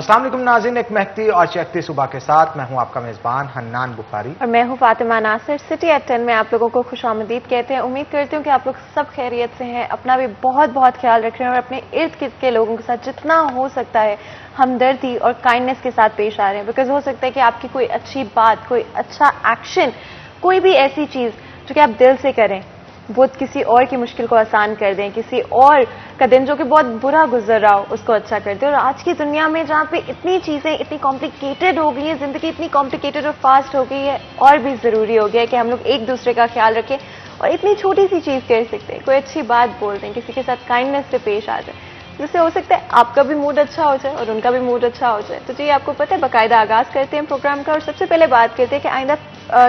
अस्सलाम वालेकुम नाज़रीन, एक महकती और चहकती सुबह के साथ मैं हूं आपका मेजबान हन्नान बुखारी और मैं हूं फातिमा नासिर। सिटी एट 10 में आप लोगों को खुशामदीद कहते हैं। उम्मीद करती हूं कि आप लोग सब खैरियत से हैं, अपना भी बहुत बहुत ख्याल रख रहे हैं और अपने इर्द गिर्द के लोगों के साथ जितना हो सकता है हमदर्दी और काइंडनेस के साथ पेश आ रहे हैं। बिकॉज हो सकता है कि आपकी कोई अच्छी बात, कोई अच्छा एक्शन, कोई भी ऐसी चीज जो कि आप दिल से करें वो किसी और की मुश्किल को आसान कर दें, किसी और का दिन जो कि बहुत बुरा गुजर रहा हो उसको अच्छा कर दें। और आज की दुनिया में जहाँ पे इतनी चीजें इतनी कॉम्प्लिकेटेड हो गई है, जिंदगी इतनी कॉम्प्लिकेटेड और फास्ट हो गई है, और भी जरूरी हो गया है कि हम लोग एक दूसरे का ख्याल रखें और इतनी छोटी सी चीज कर सकते हैं, कोई अच्छी बात बोल दें, किसी के साथ काइंडनेस से पेश आ जाए, जिससे हो सकता है आपका भी मूड अच्छा हो जाए और उनका भी मूड अच्छा हो जाए। तो जी आपको पता है, बाकायदा आगाज करते हैं प्रोग्राम का और सबसे पहले बात करते हैं कि आइंदा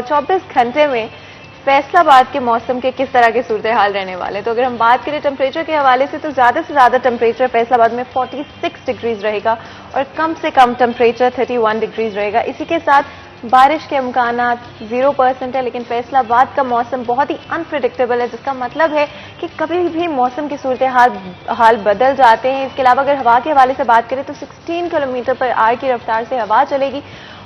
24 घंटे में फैसलाबाद के मौसम के किस तरह के सूरत हाल रहने वाले। तो अगर हम बात करें टेम्परेचर के हवाले से तो ज्यादा से ज्यादा टेम्परेचर फैसलाबाद में 46 डिग्रीज रहेगा और कम से कम टेम्परेचर 31 डिग्रीज रहेगा। इसी के साथ बारिश के इम्कानात 0% है, लेकिन फैसलाबाद का मौसम बहुत ही अनप्रिडिक्टेबल है, जिसका मतलब है कि कभी भी मौसम की सूरत हाल बदल जाते हैं। इसके अलावा अगर हवा के हवाले से बात करें तो 16 किलोमीटर पर आवर की रफ्तार से हवा चलेगी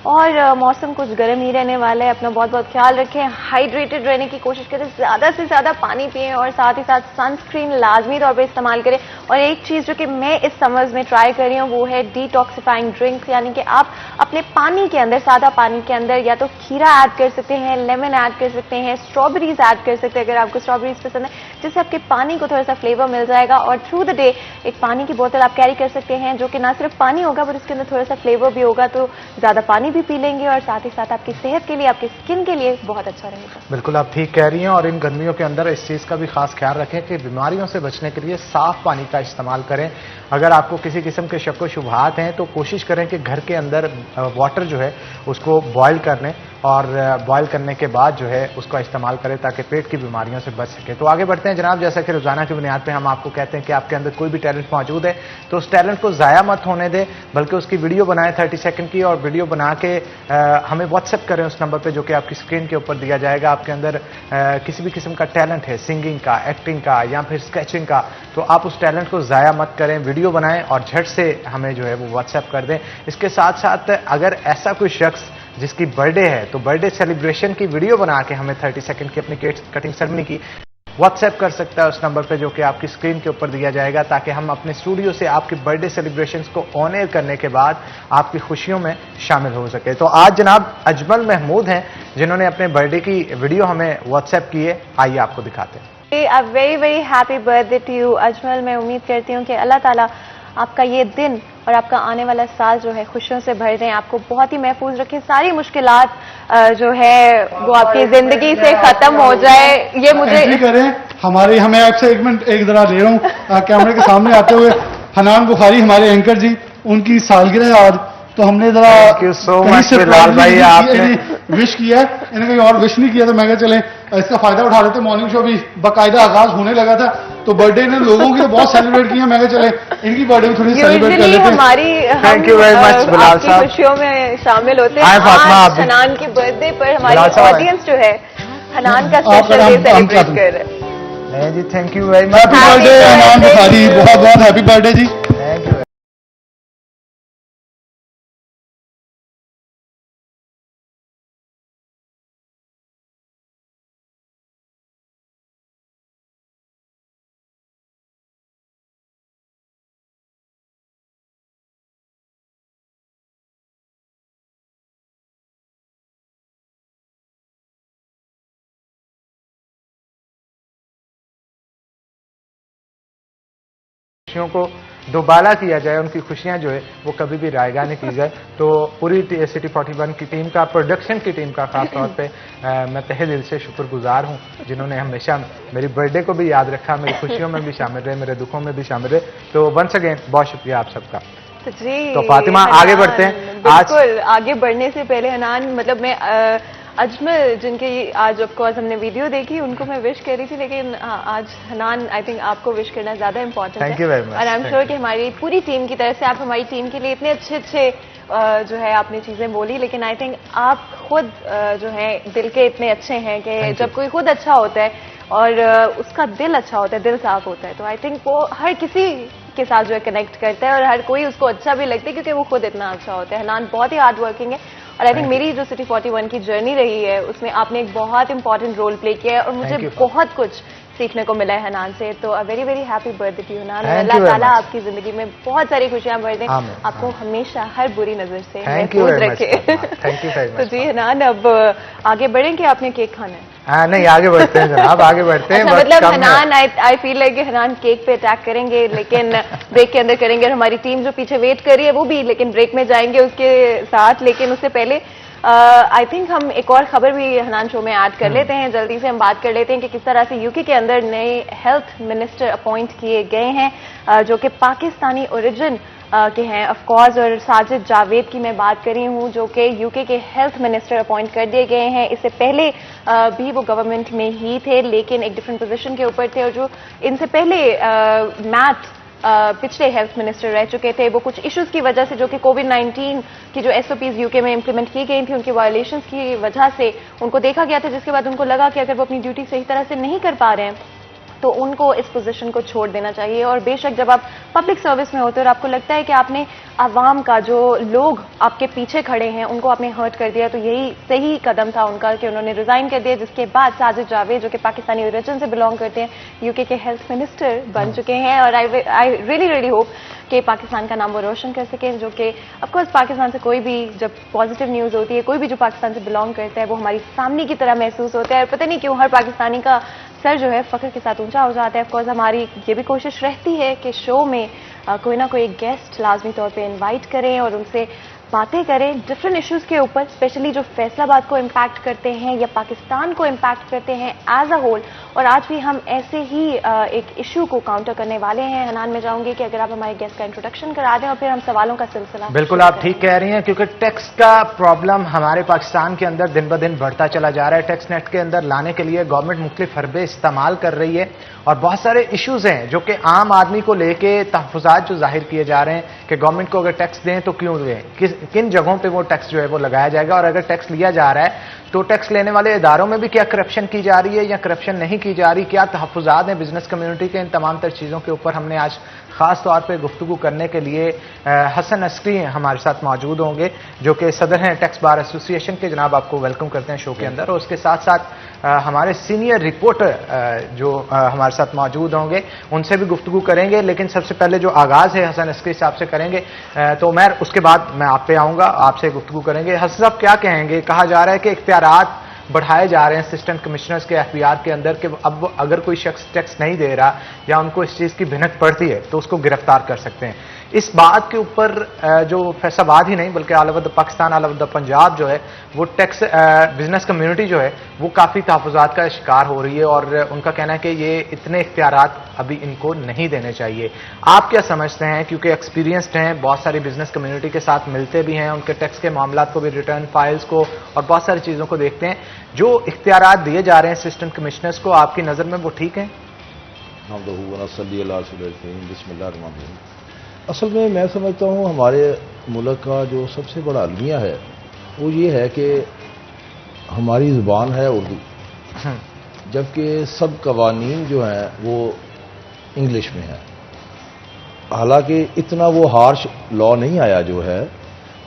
और मौसम कुछ गर्म ही रहने वाला है। अपना बहुत बहुत ख्याल रखें, हाइड्रेटेड रहने की कोशिश करें, ज्यादा से ज्यादा पानी पिएं और साथ ही साथ सनस्क्रीन लाजमी तौर पर इस्तेमाल करें। और एक चीज जो कि मैं इस समर्स में ट्राई कर रही हूँ वो है डिटॉक्सिफाइंग ड्रिंक्स, यानी कि आप अपने पानी के अंदर, सादा पानी के अंदर या तो खीरा ऐड कर सकते हैं, लेमन ऐड कर सकते हैं, स्ट्रॉबेरीज ऐड कर सकते हैं अगर आपको स्ट्रॉबेरीज पसंद है, जिससे आपके पानी को थोड़ा सा फ्लेवर मिल जाएगा। और थ्रू द डे एक पानी की बोतल आप कैरी कर सकते हैं जो कि ना सिर्फ पानी होगा पर उसके अंदर थोड़ा सा फ्लेवर भी होगा, तो ज्यादा पानी भी पी लेंगे और साथ ही साथ आपकी सेहत के लिए, आपकी स्किन के लिए बहुत अच्छा रहेगा। बिल्कुल आप ठीक कह रही हैं। और इन गर्मियों के अंदर इस चीज़ का भी खास ख्याल रखें कि बीमारियों से बचने के लिए साफ पानी का इस्तेमाल करें। अगर आपको किसी किस्म के शक व शुबहात हैं तो कोशिश करें कि घर के अंदर वाटर जो है उसको बॉयल कर लें और बॉयल करने के बाद जो है उसका इस्तेमाल करें ताकि पेट की बीमारियों से बच सके। तो आगे बढ़ते हैं जनाब। जैसा कि रोजाना की बुनियाद पे हम आपको कहते हैं कि आपके अंदर कोई भी टैलेंट मौजूद है तो उस टैलेंट को ज़ाया मत होने दें, बल्कि उसकी वीडियो बनाएं 30 सेकंड की, और वीडियो बना के हमें व्हाट्सएप करें उस नंबर पे जो कि आपकी स्क्रीन के ऊपर दिया जाएगा। आपके अंदर किसी भी किस्म का टैलेंट है, सिंगिंग का, एक्टिंग का या फिर स्केचिंग का, तो आप उस टैलेंट को ज़ाया मत करें, वीडियो बनाएं और झट से हमें जो है वो व्हाट्सएप कर दें। इसके साथ साथ अगर ऐसा कोई शख्स जिसकी बर्थडे है तो बर्थडे सेलिब्रेशन की वीडियो बना के हमें 30 सेकंड की अपनी केक कटिंग सेरेमनी की व्हाट्सएप कर सकता है उस नंबर पे जो कि आपकी स्क्रीन के ऊपर दिया जाएगा, ताकि हम अपने स्टूडियो से आपकी बर्थडे सेलिब्रेशंस को ऑन एयर करने के बाद आपकी खुशियों में शामिल हो सके। तो आज जनाब अजमल महमूद हैं जिन्होंने अपने बर्थडे की वीडियो हमें व्हाट्सएप की है, आइए आपको दिखाते हैं। A very very happy birthday to you Ajmal. मैं उम्मीद करती हूँ कि अल्लाह ताला आपका ये दिन और आपका आने वाला साल जो है खुशियों से भर दें, आपको बहुत ही महफूज रखें, सारी मुश्किलात जो है वो आपकी जिंदगी से खत्म हो जाए। ये मुझे करें हमारे, हमें आपसे एक मिनट एक जरा ले रहा हूँ कैमरे के सामने आते हुए, हन्नान बुखारी हमारे एंकर जी, उनकी सालगिरह आज, तो हमने जरा बिलाल भाई आपने विश किया है, इन्हें कोई और विश नहीं किया, तो मैं कहा चले इसका फायदा उठा लेते। मॉर्निंग शो भी बाकायदा आगाज होने लगा था तो बर्थडे ने लोगों की तो बहुत सेलिब्रेट किया, मैं कहा चले इनकी बर्थडे भी थोड़ी सेलिब्रेट कर लेते हैं। हमारी thank you very much Bilal साहब, खुशियों में शामिल होते हैं। आज हन्नान की बर्थडे पर हमारी ऑडियंस जो है हन्नान का स्पेशल डे सेलिब्रेट कर रहे हैं। जी thank you very much. Happy birthday Hannan Bukhari, बहुत बहुत हैप्पी बर्थडे जी। Thank you. खुशियों को दोबारा किया जाए, उनकी खुशियां जो है वो कभी भी रायगा नहीं की जाए। तो पूरी सिटी 41 की टीम का, प्रोडक्शन की टीम का खास तौर पे मैं तहे दिल से शुक्रगुजार हूं, जिन्होंने हमेशा मेरी बर्थडे को भी याद रखा, मेरी खुशियों में भी शामिल रहे, मेरे दुखों में भी शामिल रहे। तो वंस अगेन बहुत शुक्रिया आप सबका। जी तो फातिमा आगे बढ़ते हैं। बिल्कुल आगे बढ़ने से पहले हन्नान, मतलब मैं अजमल जिनके आज ऑफकोर्स हमने वीडियो देखी उनको मैं विश कर रही थी, लेकिन आज हन्नान आई थिंक आपको विश करना ज्यादा इंपॉर्टेंट है। Thank you very much. और आई एम श्योर कि हमारी पूरी टीम की तरफ से आप हमारी टीम के लिए इतने अच्छे जो है आपने चीजें बोली, लेकिन आई थिंक आप खुद जो है दिल के इतने अच्छे हैं कि जब कोई खुद अच्छा होता है और उसका दिल अच्छा होता है, दिल साफ होता है, तो आई थिंक वो हर किसी के साथ जो है कनेक्ट करता है और हर कोई उसको अच्छा भी लगता है क्योंकि वो खुद इतना अच्छा होता है। हनान बहुत ही हार्ड वर्किंग है और आई थिंक मेरी जो सिटी 41 की जर्नी रही है उसमें आपने एक बहुत इंपॉर्टेंट रोल प्ले किया है और मुझे बहुत कुछ सीखने को मिला है हनान से। तो very very happy birthday to Hannan. Allah ताला आपकी जिंदगी में बहुत सारी खुशियां भर दें, आपको हमेशा हर बुरी नजर से महफूज रखे। Thank you very much. तो जी हनान, अब आगे बढ़ें कि आपने केक खाना है? नहीं, आगे बढ़ते हैं जनाब, आगे बढ़ते हैं। अच्छा, मतलब Hanan I feel like Hanan cake पे अटैक करेंगे लेकिन ब्रेक के अंदर करेंगे और हमारी टीम जो पीछे वेट कर रही है वो भी, लेकिन ब्रेक में जाएंगे उसके साथ। लेकिन उससे पहले आई थिंक हम एक और खबर भी हनान शो में ऐड कर लेते हैं। जल्दी से हम बात कर लेते हैं कि किस तरह से यूके के अंदर नए हेल्थ मिनिस्टर अपॉइंट किए गए हैं जो कि पाकिस्तानी ओरिजिन के हैं ऑफ कोर्स। और साजिद जावेद की मैं बात कर रही हूँ जो कि यूके के हेल्थ मिनिस्टर अपॉइंट कर दिए गए हैं। इससे पहले भी वो गवर्नमेंट में ही थे लेकिन एक डिफरेंट पोजीशन के ऊपर थे और जो इनसे पहले मैथ पिछले हेल्थ मिनिस्टर रह चुके थे, वो कुछ इश्यूज की वजह से जो कि कोविड-19 की जो एसओपीज यूके में इंप्लीमेंट की गई थी उनकी वायलेशंस की वजह से उनको देखा गया था, जिसके बाद उनको लगा कि अगर वो अपनी ड्यूटी सही तरह से नहीं कर पा रहे हैं तो उनको इस पोजीशन को छोड़ देना चाहिए। और बेशक जब आप पब्लिक सर्विस में होते हैं और आपको लगता है कि आपने आवाम का जो लोग आपके पीछे खड़े हैं उनको आपने हर्ट कर दिया, तो यही सही कदम था उनका कि उन्होंने रिजाइन कर दिया, जिसके बाद साजिद जावेद जो कि पाकिस्तानी ओरिजिन से बिलोंग करते हैं यूके के हेल्थ मिनिस्टर बन चुके हैं। और आई रियली होप कि पाकिस्तान का नाम वो रोशन कर सके, जो कि ऑफकोर्स पाकिस्तान से कोई भी जब पॉजिटिव न्यूज़ होती है, कोई भी जो पाकिस्तान से बिलोंग करता है वो हमारी फैमिली की तरह महसूस होता है। और पता नहीं क्यों हर पाकिस्तानी का सर जो है फख्र के साथ ऊंचा हो जाता है। ऑफकोर्स हमारी ये भी कोशिश रहती है कि शो में कोई ना कोई गेस्ट लाजमी तौर पे इनवाइट करें और उनसे बातें करें डिफरेंट इश्यूज के ऊपर, स्पेशली जो फैसलाबाद को इम्पैक्ट करते हैं या पाकिस्तान को इम्पैक्ट करते हैं एज अ होल। और आज भी हम ऐसे ही एक इशू को काउंटर करने वाले हैं। हनान, में चाहूंगी कि अगर आप हमारे गेस्ट का इंट्रोडक्शन करा दें और फिर हम सवालों का सिलसिला। बिल्कुल, आप ठीक कह रही हैं क्योंकि टैक्स का प्रॉब्लम हमारे पाकिस्तान के अंदर दिन ब दिन बढ़ता चला जा रहा है। टैक्स नेट के अंदर लाने के लिए गवर्नमेंट मुख्तलिफ हरबे इस्तेमाल कर रही है और बहुत सारे इश्यूज हैं जो कि आम आदमी को लेके तहफ़्फ़ुज़ात जो जाहिर किए जा रहे हैं कि गवर्नमेंट को अगर टैक्स दें तो क्यों दें, किन जगहों पे वो टैक्स जो है वो लगाया जाएगा, और अगर टैक्स लिया जा रहा है तो टैक्स लेने वाले इदारों में भी क्या करप्शन की जा रही है या करप्शन नहीं की जा रही, क्या तहफ़्फ़ुज़ात हैं बिजनेस कम्युनिटी के। इन तमाम तर चीज़ों के ऊपर हमने आज खास तौर पे गुफ्तगू करने के लिए हसन अस्करी हमारे साथ मौजूद होंगे जो कि सदर हैं टैक्स बार एसोसिएशन के। जनाब, आपको वेलकम करते हैं शो के अंदर। और उसके साथ साथ हमारे सीनियर रिपोर्टर जो हमारे साथ मौजूद होंगे उनसे भी गुफ्तगू करेंगे। लेकिन सबसे पहले जो आगाज है हसन अस्करी साहब से करेंगे, तो मैं उसके बाद मैं आप पे आऊंगा, आपसे गुफ्तगू करेंगे। हसन साहब, क्या कहेंगे? कहा जा रहा है कि इख्तियारात बढ़ाए जा रहे हैं असिस्टेंट कमिश्नर्स के एफबीआर के अंदर कि अब अगर कोई शख्स टैक्स नहीं दे रहा या उनको इस चीज़ की भिनक पड़ती है तो उसको गिरफ्तार कर सकते हैं। इस बात के ऊपर जो फैसलाबाद ही नहीं बल्कि all over the Pakistan, all over the Punjab जो है वो टैक्स बिजनेस कम्युनिटी जो है वो काफ़ी तहफ़्फ़ुज़ात का शिकार हो रही है और उनका कहना है कि ये इतने इख्तियारात अभी इनको नहीं देने चाहिए। आप क्या समझते हैं? क्योंकि एक्सपीरियंसड हैं, बहुत सारी बिजनेस कम्युनिटी के साथ मिलते भी हैं, उनके टैक्स के मामला को भी, रिटर्न फाइल्स को और बहुत सारी चीज़ों को देखते हैं। जो इख्तियारात दिए जा रहे हैं असिस्टेंट कमिश्नर्स को, आपकी नज़र में वो ठीक हैं? असल में मैं समझता हूँ हमारे मुल्क का जो सबसे बड़ा अलमिया है वो ये है कि हमारी ज़ुबान है उर्दू, जबकि सब कवानीन जो हैं वो इंग्लिश में है। हालांकि इतना वो हार्श लॉ नहीं आया जो है,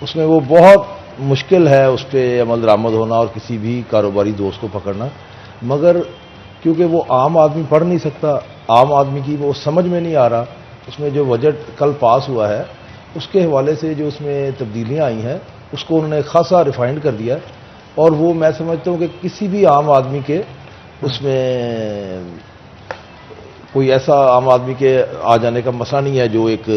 उसमें वो बहुत मुश्किल है उस पर अमल दरामद होना और किसी भी कारोबारी दोस्त को पकड़ना, मगर क्योंकि वो आम आदमी पढ़ नहीं सकता, आम आदमी की वो समझ में नहीं आ रहा। उसमें जो बजट कल पास हुआ है उसके हवाले से जो उसमें तब्दीलियां आई हैं उसको उन्होंने खासा रिफाइंड कर दिया और वो मैं समझता हूँ कि किसी भी आम आदमी के उसमें कोई ऐसा आम आदमी के आ जाने का मसला नहीं है जो एक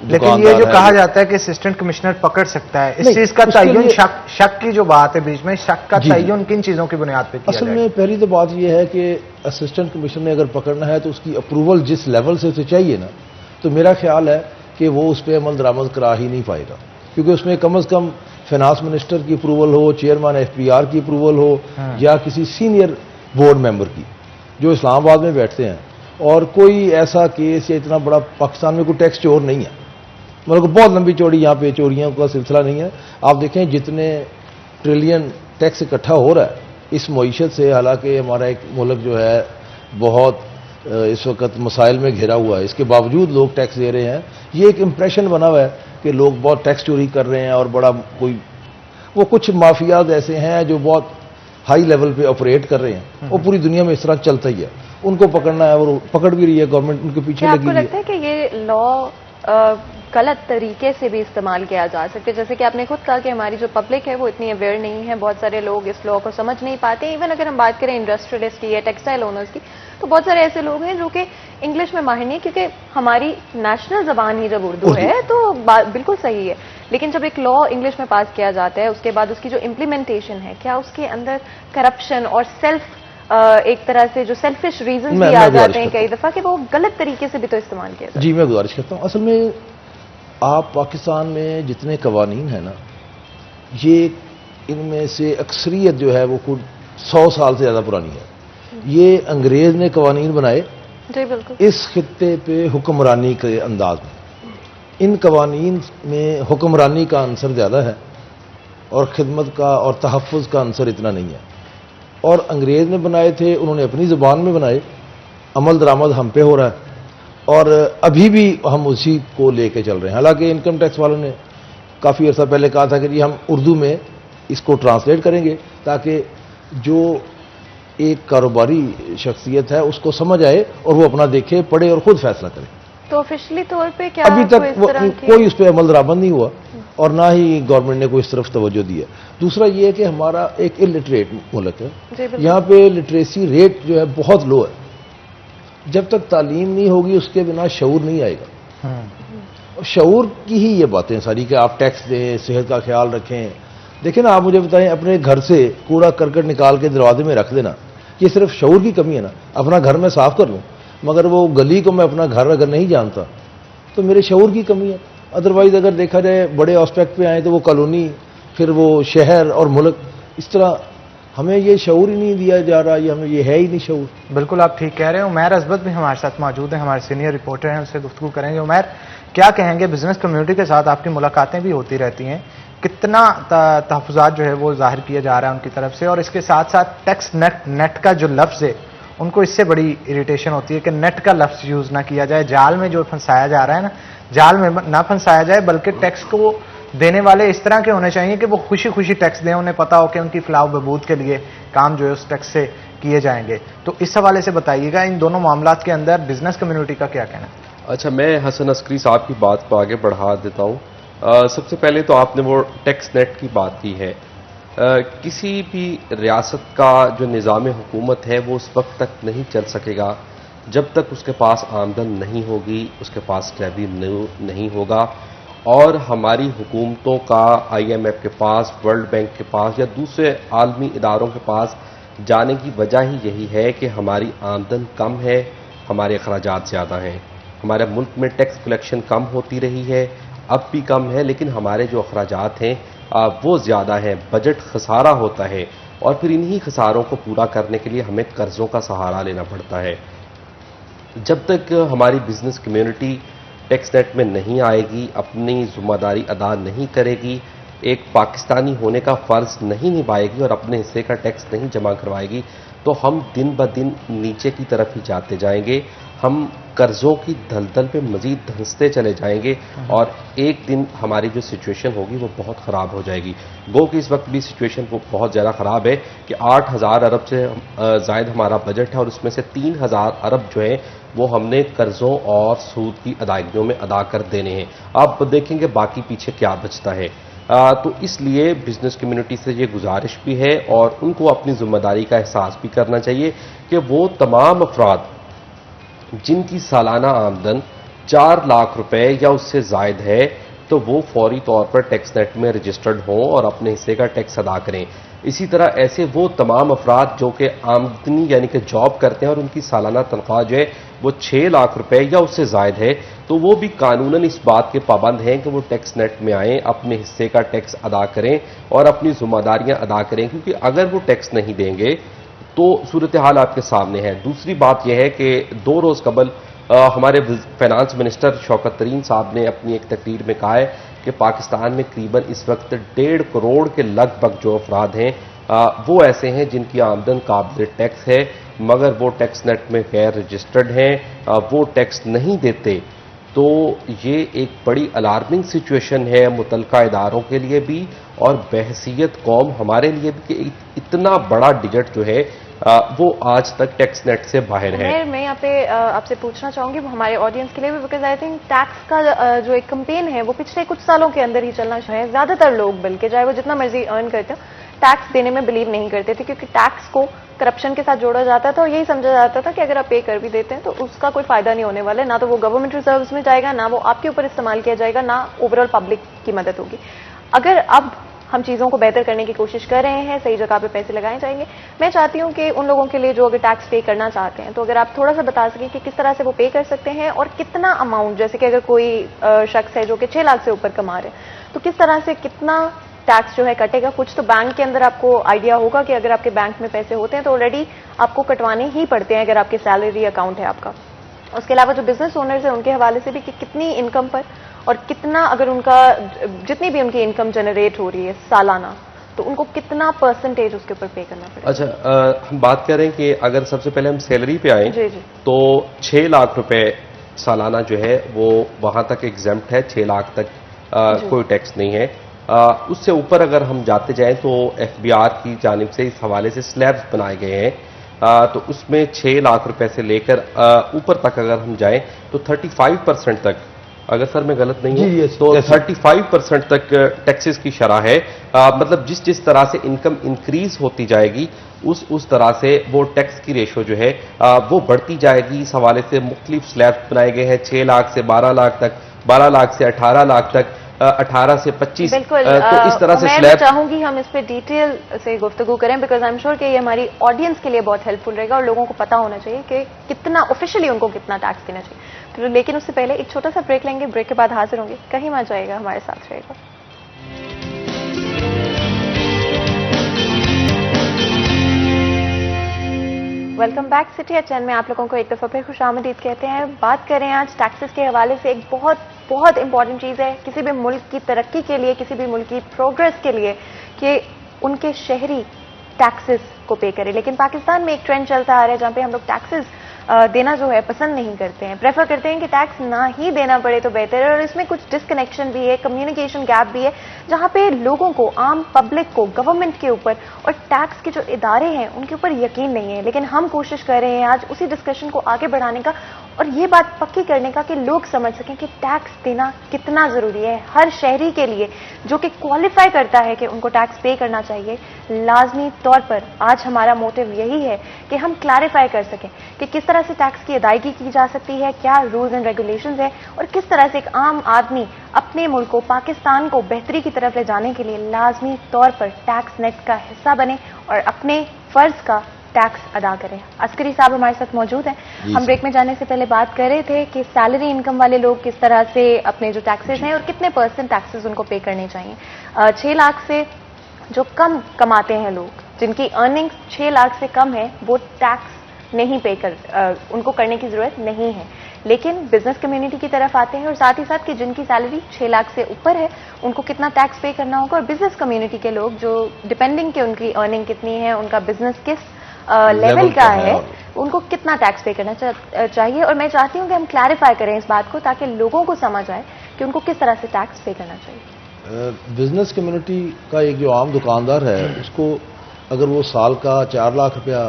लेकिन ये जो कहा जाता है कि असिस्टेंट कमिश्नर पकड़ सकता है, इस चीज का तय्युन शक की जो बात है बीच में, शक का तय्युन किन चीजों की बुनियाद पे किया असल में पहली तो बात यह है कि असिस्टेंट कमिश्नर ने अगर पकड़ना है तो उसकी अप्रूवल जिस लेवल से उसे चाहिए ना, तो मेरा ख्याल है कि वो उस पर अमल दरामद करा ही नहीं पाएगा, क्योंकि उसमें कम से कम फाइनेंस मिनिस्टर की अप्रूवल हो, चेयरमैन एफपीआर की अप्रूवल हो या किसी सीनियर बोर्ड मेंबर की जो इस्लामाबाद में बैठते हैं। और कोई ऐसा केस या इतना बड़ा पाकिस्तान में कोई टैक्स चोर नहीं है, मतलब बहुत लंबी चौड़ी यहाँ पे चोरियों का सिलसिला नहीं है। आप देखें जितने ट्रिलियन टैक्स इकट्ठा हो रहा है इस मईशत से, हालांकि हमारा एक मुल्क जो है बहुत इस वक्त मसाइल में घिरा हुआ है, इसके बावजूद लोग टैक्स दे रहे हैं। ये एक इम्प्रेशन बना हुआ है कि लोग बहुत टैक्स चोरी कर रहे हैं और बड़ा कोई वो कुछ माफियाज ऐसे हैं जो बहुत हाई लेवल पे ऑपरेट कर रहे हैं। वो पूरी दुनिया में इस तरह चलता ही है, उनको पकड़ना है और पकड़ भी रही है गवर्नमेंट, उनके पीछे लगी आपको हुई है। लगता है कि ये लॉ गलत तरीके से भी इस्तेमाल किया जा सकता है? जैसे कि आपने खुद कहा कि हमारी जो पब्लिक है वो इतनी अवेयर नहीं है, बहुत सारे लोग इस लॉ को समझ नहीं पाते। इवन अगर हम बात करें इंडस्ट्रियलिस्ट की या टेक्सटाइल ओनर्स की, तो बहुत सारे ऐसे लोग हैं जो कि इंग्लिश में माहिर नहीं, क्योंकि हमारी नेशनल जबान ही जब उर्दू है तो बिल्कुल सही है। लेकिन जब एक लॉ इंग्लिश में पास किया जाता है, उसके बाद उसकी जो इम्प्लीमेंटेशन है, क्या उसके अंदर करप्शन और सेल्फ एक तरह से जो सेल्फिश रीजन भी आ जाते हैं कई दफा कि वो गलत तरीके से भी तो इस्तेमाल किया जाता है? जी, मैं गुजारिश करता हूँ, असल में आप पाकिस्तान में जितने कवानीन हैं ना, ये इनमें से अक्सरियत जो है वो खुद 100 साल से ज़्यादा पुरानी है। ये अंग्रेज ने कवानीन बनाए जी बिल्कुल, इस खित्ते पे हुक्मरानी के अंदाज में। इन कवानीन में हुक्मरानी का अंसर ज़्यादा है और खिदमत का और तहफ़्फ़ुज़ का अंसर इतना नहीं है। और अंग्रेज ने बनाए थे, उन्होंने अपनी ज़ुबान में बनाए, अमल दरामद हम पे हो रहा है और अभी भी हम उसी को लेके चल रहे हैं। हालांकि इनकम टैक्स वालों ने काफ़ी अर्सा पहले कहा था कि जी हम उर्दू में इसको ट्रांसलेट करेंगे ताकि जो एक कारोबारी शख्सियत है उसको समझ आए और वो अपना देखे, पढ़े और खुद फैसला करे। तो ऑफिशियली तौर पे क्या अभी तक कोई कोई उस पर अमल दरामद नहीं हुआ और ना ही गवर्नमेंट ने कोई इस तरफ तवज्जो दी है। दूसरा ये है कि हमारा एक इलिटरेट मुल्क है, यहाँ पे लिटरेसी रेट जो है बहुत लो है। जब तक तालीम नहीं होगी उसके बिना शऊर नहीं आएगा। और शऊर की ही ये बातें सारी कि आप टैक्स दें, सेहत का ख्याल रखें। देखिए ना, आप मुझे बताएं, अपने घर से कूड़ा करकट निकाल के दरवाजे में रख देना, ये सिर्फ शऊर की कमी है ना। अपना घर में साफ कर लूँ, मगर वो गली को मैं अपना घर अगर नहीं जानता तो मेरे शऊर की कमी है। अदरवाइज अगर देखा जाए बड़े एस्पेक्ट पे आए तो वो कॉलोनी, फिर वो शहर और मुल्क, इस तरह हमें ये शऊर ही नहीं दिया जा रहा, ये हमें ये है ही नहीं शऊर। बिल्कुल आप ठीक कह रहे हैं। उमैर अजबत भी हमारे साथ मौजूद हैं, हमारे सीनियर रिपोर्टर हैं, उससे गुफ्तगू करेंगे। उमैर, क्या कहेंगे, बिजनेस कम्युनिटी के साथ आपकी मुलाकातें भी होती रहती हैं, कितना तहफ़्फ़ुज़ात जो है वो जाहिर किया जा रहा है उनकी तरफ से, और इसके साथ साथ टैक्स नेट का जो लफ्ज़ है उनको इससे बड़ी इरिटेशन होती है कि नेट का लफ्ज़ यूज़ ना किया जाए। जाल में जो फंसाया जा रहा है ना, जाल में ना फंसाया जाए, बल्कि टैक्स को देने वाले इस तरह के होने चाहिए कि वो खुशी खुशी टैक्स दें, उन्हें पता हो कि उनकी फलाह बहबूद के लिए काम जो है उस टैक्स से किए जाएंगे। तो इस हवाले से बताइएगा, इन दोनों मामलात के अंदर बिजनेस कम्युनिटी का क्या कहना है? अच्छा, मैं हसन अस्करी साहब की बात को आगे बढ़ा देता हूँ। सबसे पहले तो आपने वो टैक्स नेट की बात की है। किसी भी रियासत का जो निज़ाम हुकूमत है वो उस वक्त तक नहीं चल सकेगा जब तक उसके पास आमदन नहीं होगी, उसके पास रेवेन्यू नहीं होगा। और हमारी हुकूमतों का IMF के पास, वर्ल्ड बैंक के पास या दूसरे आलमी इदारों के पास जाने की वजह ही यही है कि हमारी आमदन कम है, हमारे अखराजात ज़्यादा हैं। हमारे मुल्क में टैक्स कलेक्शन कम होती रही है, अब भी कम है, लेकिन हमारे जो अखराजात हैं वो ज़्यादा हैं, बजट खसारा होता है और फिर इन्हीं खसारों को पूरा करने के लिए हमें कर्ज़ों का सहारा लेना पड़ता है। जब तक हमारी बिजनेस कम्युनिटी टैक्स नेट में नहीं आएगी, अपनी जिम्मेदारी अदा नहीं करेगी, एक पाकिस्तानी होने का फ़र्ज नहीं निभाएगी और अपने हिस्से का टैक्स नहीं जमा करवाएगी, तो हम दिन ब दिन नीचे की तरफ ही जाते जाएंगे। हम कर्ज़ों की दलदल पे मज़ीद धंसते चले जाएंगे और एक दिन हमारी जो सिचुएशन होगी वो बहुत ख़राब हो जाएगी। गो कि इस वक्त भी सिचुएशन वो बहुत ज़्यादा ख़राब है कि 8,000 अरब से ज़ायद हमारा बजट है और उसमें से 3,000 अरब जो है वो हमने कर्ज़ों और सूद की अदायगियों में अदा कर देने हैं। आप देखेंगे बाकी पीछे क्या बचता है। तो इसलिए बिजनेस कम्युनिटी से ये गुजारिश भी है और उनको अपनी जिम्मेदारी का एहसास भी करना चाहिए कि वो तमाम अफराद जिनकी सालाना आमदन 4 लाख रुपए या उससे जायद है तो वो फौरी तौर पर टैक्स नेट में रजिस्टर्ड हों और अपने हिस्से का टैक्स अदा करें। इसी तरह ऐसे वो तमाम अफराद जो कि आमदनी यानी कि जॉब करते हैं और उनकी सालाना तनख्वाह जो है वो 6 लाख रुपए या उससे जायद है, तो वो भी कानूनन इस बात के पाबंद हैं कि वो टैक्स नेट में आएँ, अपने हिस्से का टैक्स अदा करें और अपनी जिम्मेदारियां अदा करें, क्योंकि अगर वो टैक्स नहीं देंगे तो सूरत हाल आपके सामने है। दूसरी बात यह है कि 2 रोज़ कबल हमारे फाइनेंस मिनिस्टर शौकत तरीन साहब ने अपनी एक तकरीर में कहा है कि पाकिस्तान में करीबन इस वक्त 1.5 करोड़ के लगभग जो अफराद हैं वो ऐसे हैं जिनकी आमदन काबिल टैक्स है मगर वो टैक्स नेट में गैर रजिस्टर्ड हैं, वो टैक्स नहीं देते, तो ये एक बड़ी अलार्मिंग सिचुएशन है मुतलका इदारों के लिए भी और बहसीयत कौम हमारे लिए भी कि इतना बड़ा डिजिट जो है वो आज तक टैक्स नेट से बाहर है। मैं यहाँ पे आपसे पूछना चाहूंगी हमारे ऑडियंस के लिए भी, बिकॉज आई थिंक टैक्स का जो एक कंपेन है वो पिछले कुछ सालों के अंदर ही चलना है। ज्यादातर लोग बल्कि चाहे वो जितना मर्जी अर्न करते हो टैक्स देने में बिलीव नहीं करते थे, क्योंकि टैक्स को करप्शन के साथ जोड़ा जाता था और यही समझा जाता था कि अगर आप पे कर भी देते हैं तो उसका कोई फायदा नहीं होने वाला है, ना तो वो गवर्नमेंट रिजर्व्स में जाएगा, ना वो आपके ऊपर इस्तेमाल किया जाएगा, ना ओवरऑल पब्लिक की मदद होगी। अगर अब हम चीजों को बेहतर करने की कोशिश कर रहे हैं, सही जगह पे पैसे लगाए जाएंगे, मैं चाहती हूं कि उन लोगों के लिए जो अगर टैक्स पे करना चाहते हैं तो अगर आप थोड़ा सा बता सकें कि किस तरह से वो पे कर सकते हैं और कितना अमाउंट, जैसे कि अगर कोई शख्स है जो कि 6 लाख से ऊपर कमा रहे हैं तो किस तरह से कितना टैक्स जो है कटेगा। कुछ तो बैंक के अंदर आपको आइडिया होगा कि अगर आपके बैंक में पैसे होते हैं तो ऑलरेडी आपको कटवाने ही पड़ते हैं अगर आपके सैलरी अकाउंट है आपका। उसके अलावा जो बिजनेस ओनर्स हैं उनके हवाले से भी कि कितनी इनकम पर और कितना, अगर उनका जितनी भी उनकी इनकम जनरेट हो रही है सालाना, तो उनको कितना परसेंटेज उसके ऊपर पे करना पड़ेगा। अच्छा, हम बात कर रहे हैं कि अगर सबसे पहले हम सैलरी पे आए जी जी, तो 6 लाख रुपए सालाना जो है वो वहां तक एग्जेम्प्ट है, 6 लाख तक कोई टैक्स नहीं है। उससे ऊपर अगर हम जाते जाएं तो FBR की जानिब से इस हवाले से स्लैब्स बनाए गए हैं, तो उसमें 6 लाख रुपए से लेकर ऊपर तक अगर हम जाएं तो 35% तक, अगर सर मैं गलत नहीं हूं तो 35% तक टैक्सेस की शरह है। मतलब जिस जिस तरह से इनकम इंक्रीज होती जाएगी उस तरह से वो टैक्स की रेशो जो है वो बढ़ती जाएगी। इस हवाले से मुख्तलिफ स्लैब्स बनाए गए हैं, 6 लाख से 12 लाख तक, 12 लाख से 18 लाख तक, 18 से 25, बिल्कुल। तो इस तरह से मैं स्लैब चाहूंगी हम इस पे डिटेल से गुफ्तगू करें, बिकॉज आई एम श्योर कि ये हमारी ऑडियंस के लिए बहुत हेल्पफुल रहेगा और लोगों को पता होना चाहिए कि कितना ऑफिशियली उनको कितना टैक्स देना चाहिए। तो लेकिन उससे पहले एक छोटा सा ब्रेक लेंगे, ब्रेक के बाद हाजिर होंगे, कहीं मत जाएगा, हमारे साथ रहेगा। वेलकम बैक सिटी एचएन में आप लोगों को एक दफा फिर खुशामदीद कहते हैं। बात करें आज टैक्सेस के हवाले से, एक बहुत बहुत इंपॉर्टेंट चीज़ है किसी भी मुल्क की तरक्की के लिए, किसी भी मुल्क की प्रोग्रेस के लिए, कि उनके शहरी टैक्सेस को पे करें। लेकिन पाकिस्तान में एक ट्रेंड चलता आ रहा है जहाँ पे हम लोग टैक्सेस देना जो है पसंद नहीं करते हैं, प्रेफर करते हैं कि टैक्स ना ही देना पड़े तो बेहतर है। और इसमें कुछ डिस्कनेक्शन भी है, कम्युनिकेशन गैप भी है, जहाँ पे लोगों को, आम पब्लिक को गवर्नमेंट के ऊपर और टैक्स के जो इदारे हैं उनके ऊपर यकीन नहीं है। लेकिन हम कोशिश कर रहे हैं आज उसी डिस्कशन को आगे बढ़ाने का और ये बात पक्की करने का कि लोग समझ सकें कि टैक्स देना कितना जरूरी है हर शहरी के लिए जो कि क्वालिफाई करता है कि उनको टैक्स पे करना चाहिए। लाजमी तौर पर आज हमारा मोटिव यही है कि हम क्लैरिफाई कर सकें कि किस तरह से टैक्स की अदायगी की जा सकती है, क्या रूल्स एंड रेगुलेशंस है और किस तरह से एक आम आदमी अपने मुल्क को, पाकिस्तान को बेहतरी की तरफ ले जाने के लिए लाजमी तौर पर टैक्स नेट का हिस्सा बने और अपने फर्ज का टैक्स अदा करें। अस्करी साहब हमारे साथ मौजूद हैं। हम ब्रेक में जाने से पहले बात कर रहे थे कि सैलरी इनकम वाले लोग किस तरह से अपने जो टैक्सेस हैं और कितने % टैक्सेस उनको पे करने चाहिए। 6 लाख से जो कम कमाते हैं लोग, जिनकी अर्निंग्स 6 लाख से कम है, वो टैक्स नहीं पे उनको करने की जरूरत नहीं है। लेकिन बिजनेस कम्युनिटी की तरफ आते हैं और साथ ही साथ कि जिनकी सैलरी 6 लाख से ऊपर है उनको कितना टैक्स पे करना होगा, और बिजनेस कम्युनिटी के लोग जो डिपेंडिंग के उनकी अर्निंग कितनी है, उनका बिजनेस किस लेवल का है, उनको कितना टैक्स पे करना चाहिए। और मैं चाहती हूँ कि हम क्लैरिफाई करें इस बात को ताकि लोगों को समझ आए कि उनको किस तरह से टैक्स पे करना चाहिए। बिजनेस कम्युनिटी का एक जो आम दुकानदार है उसको अगर वो साल का 4 लाख रुपया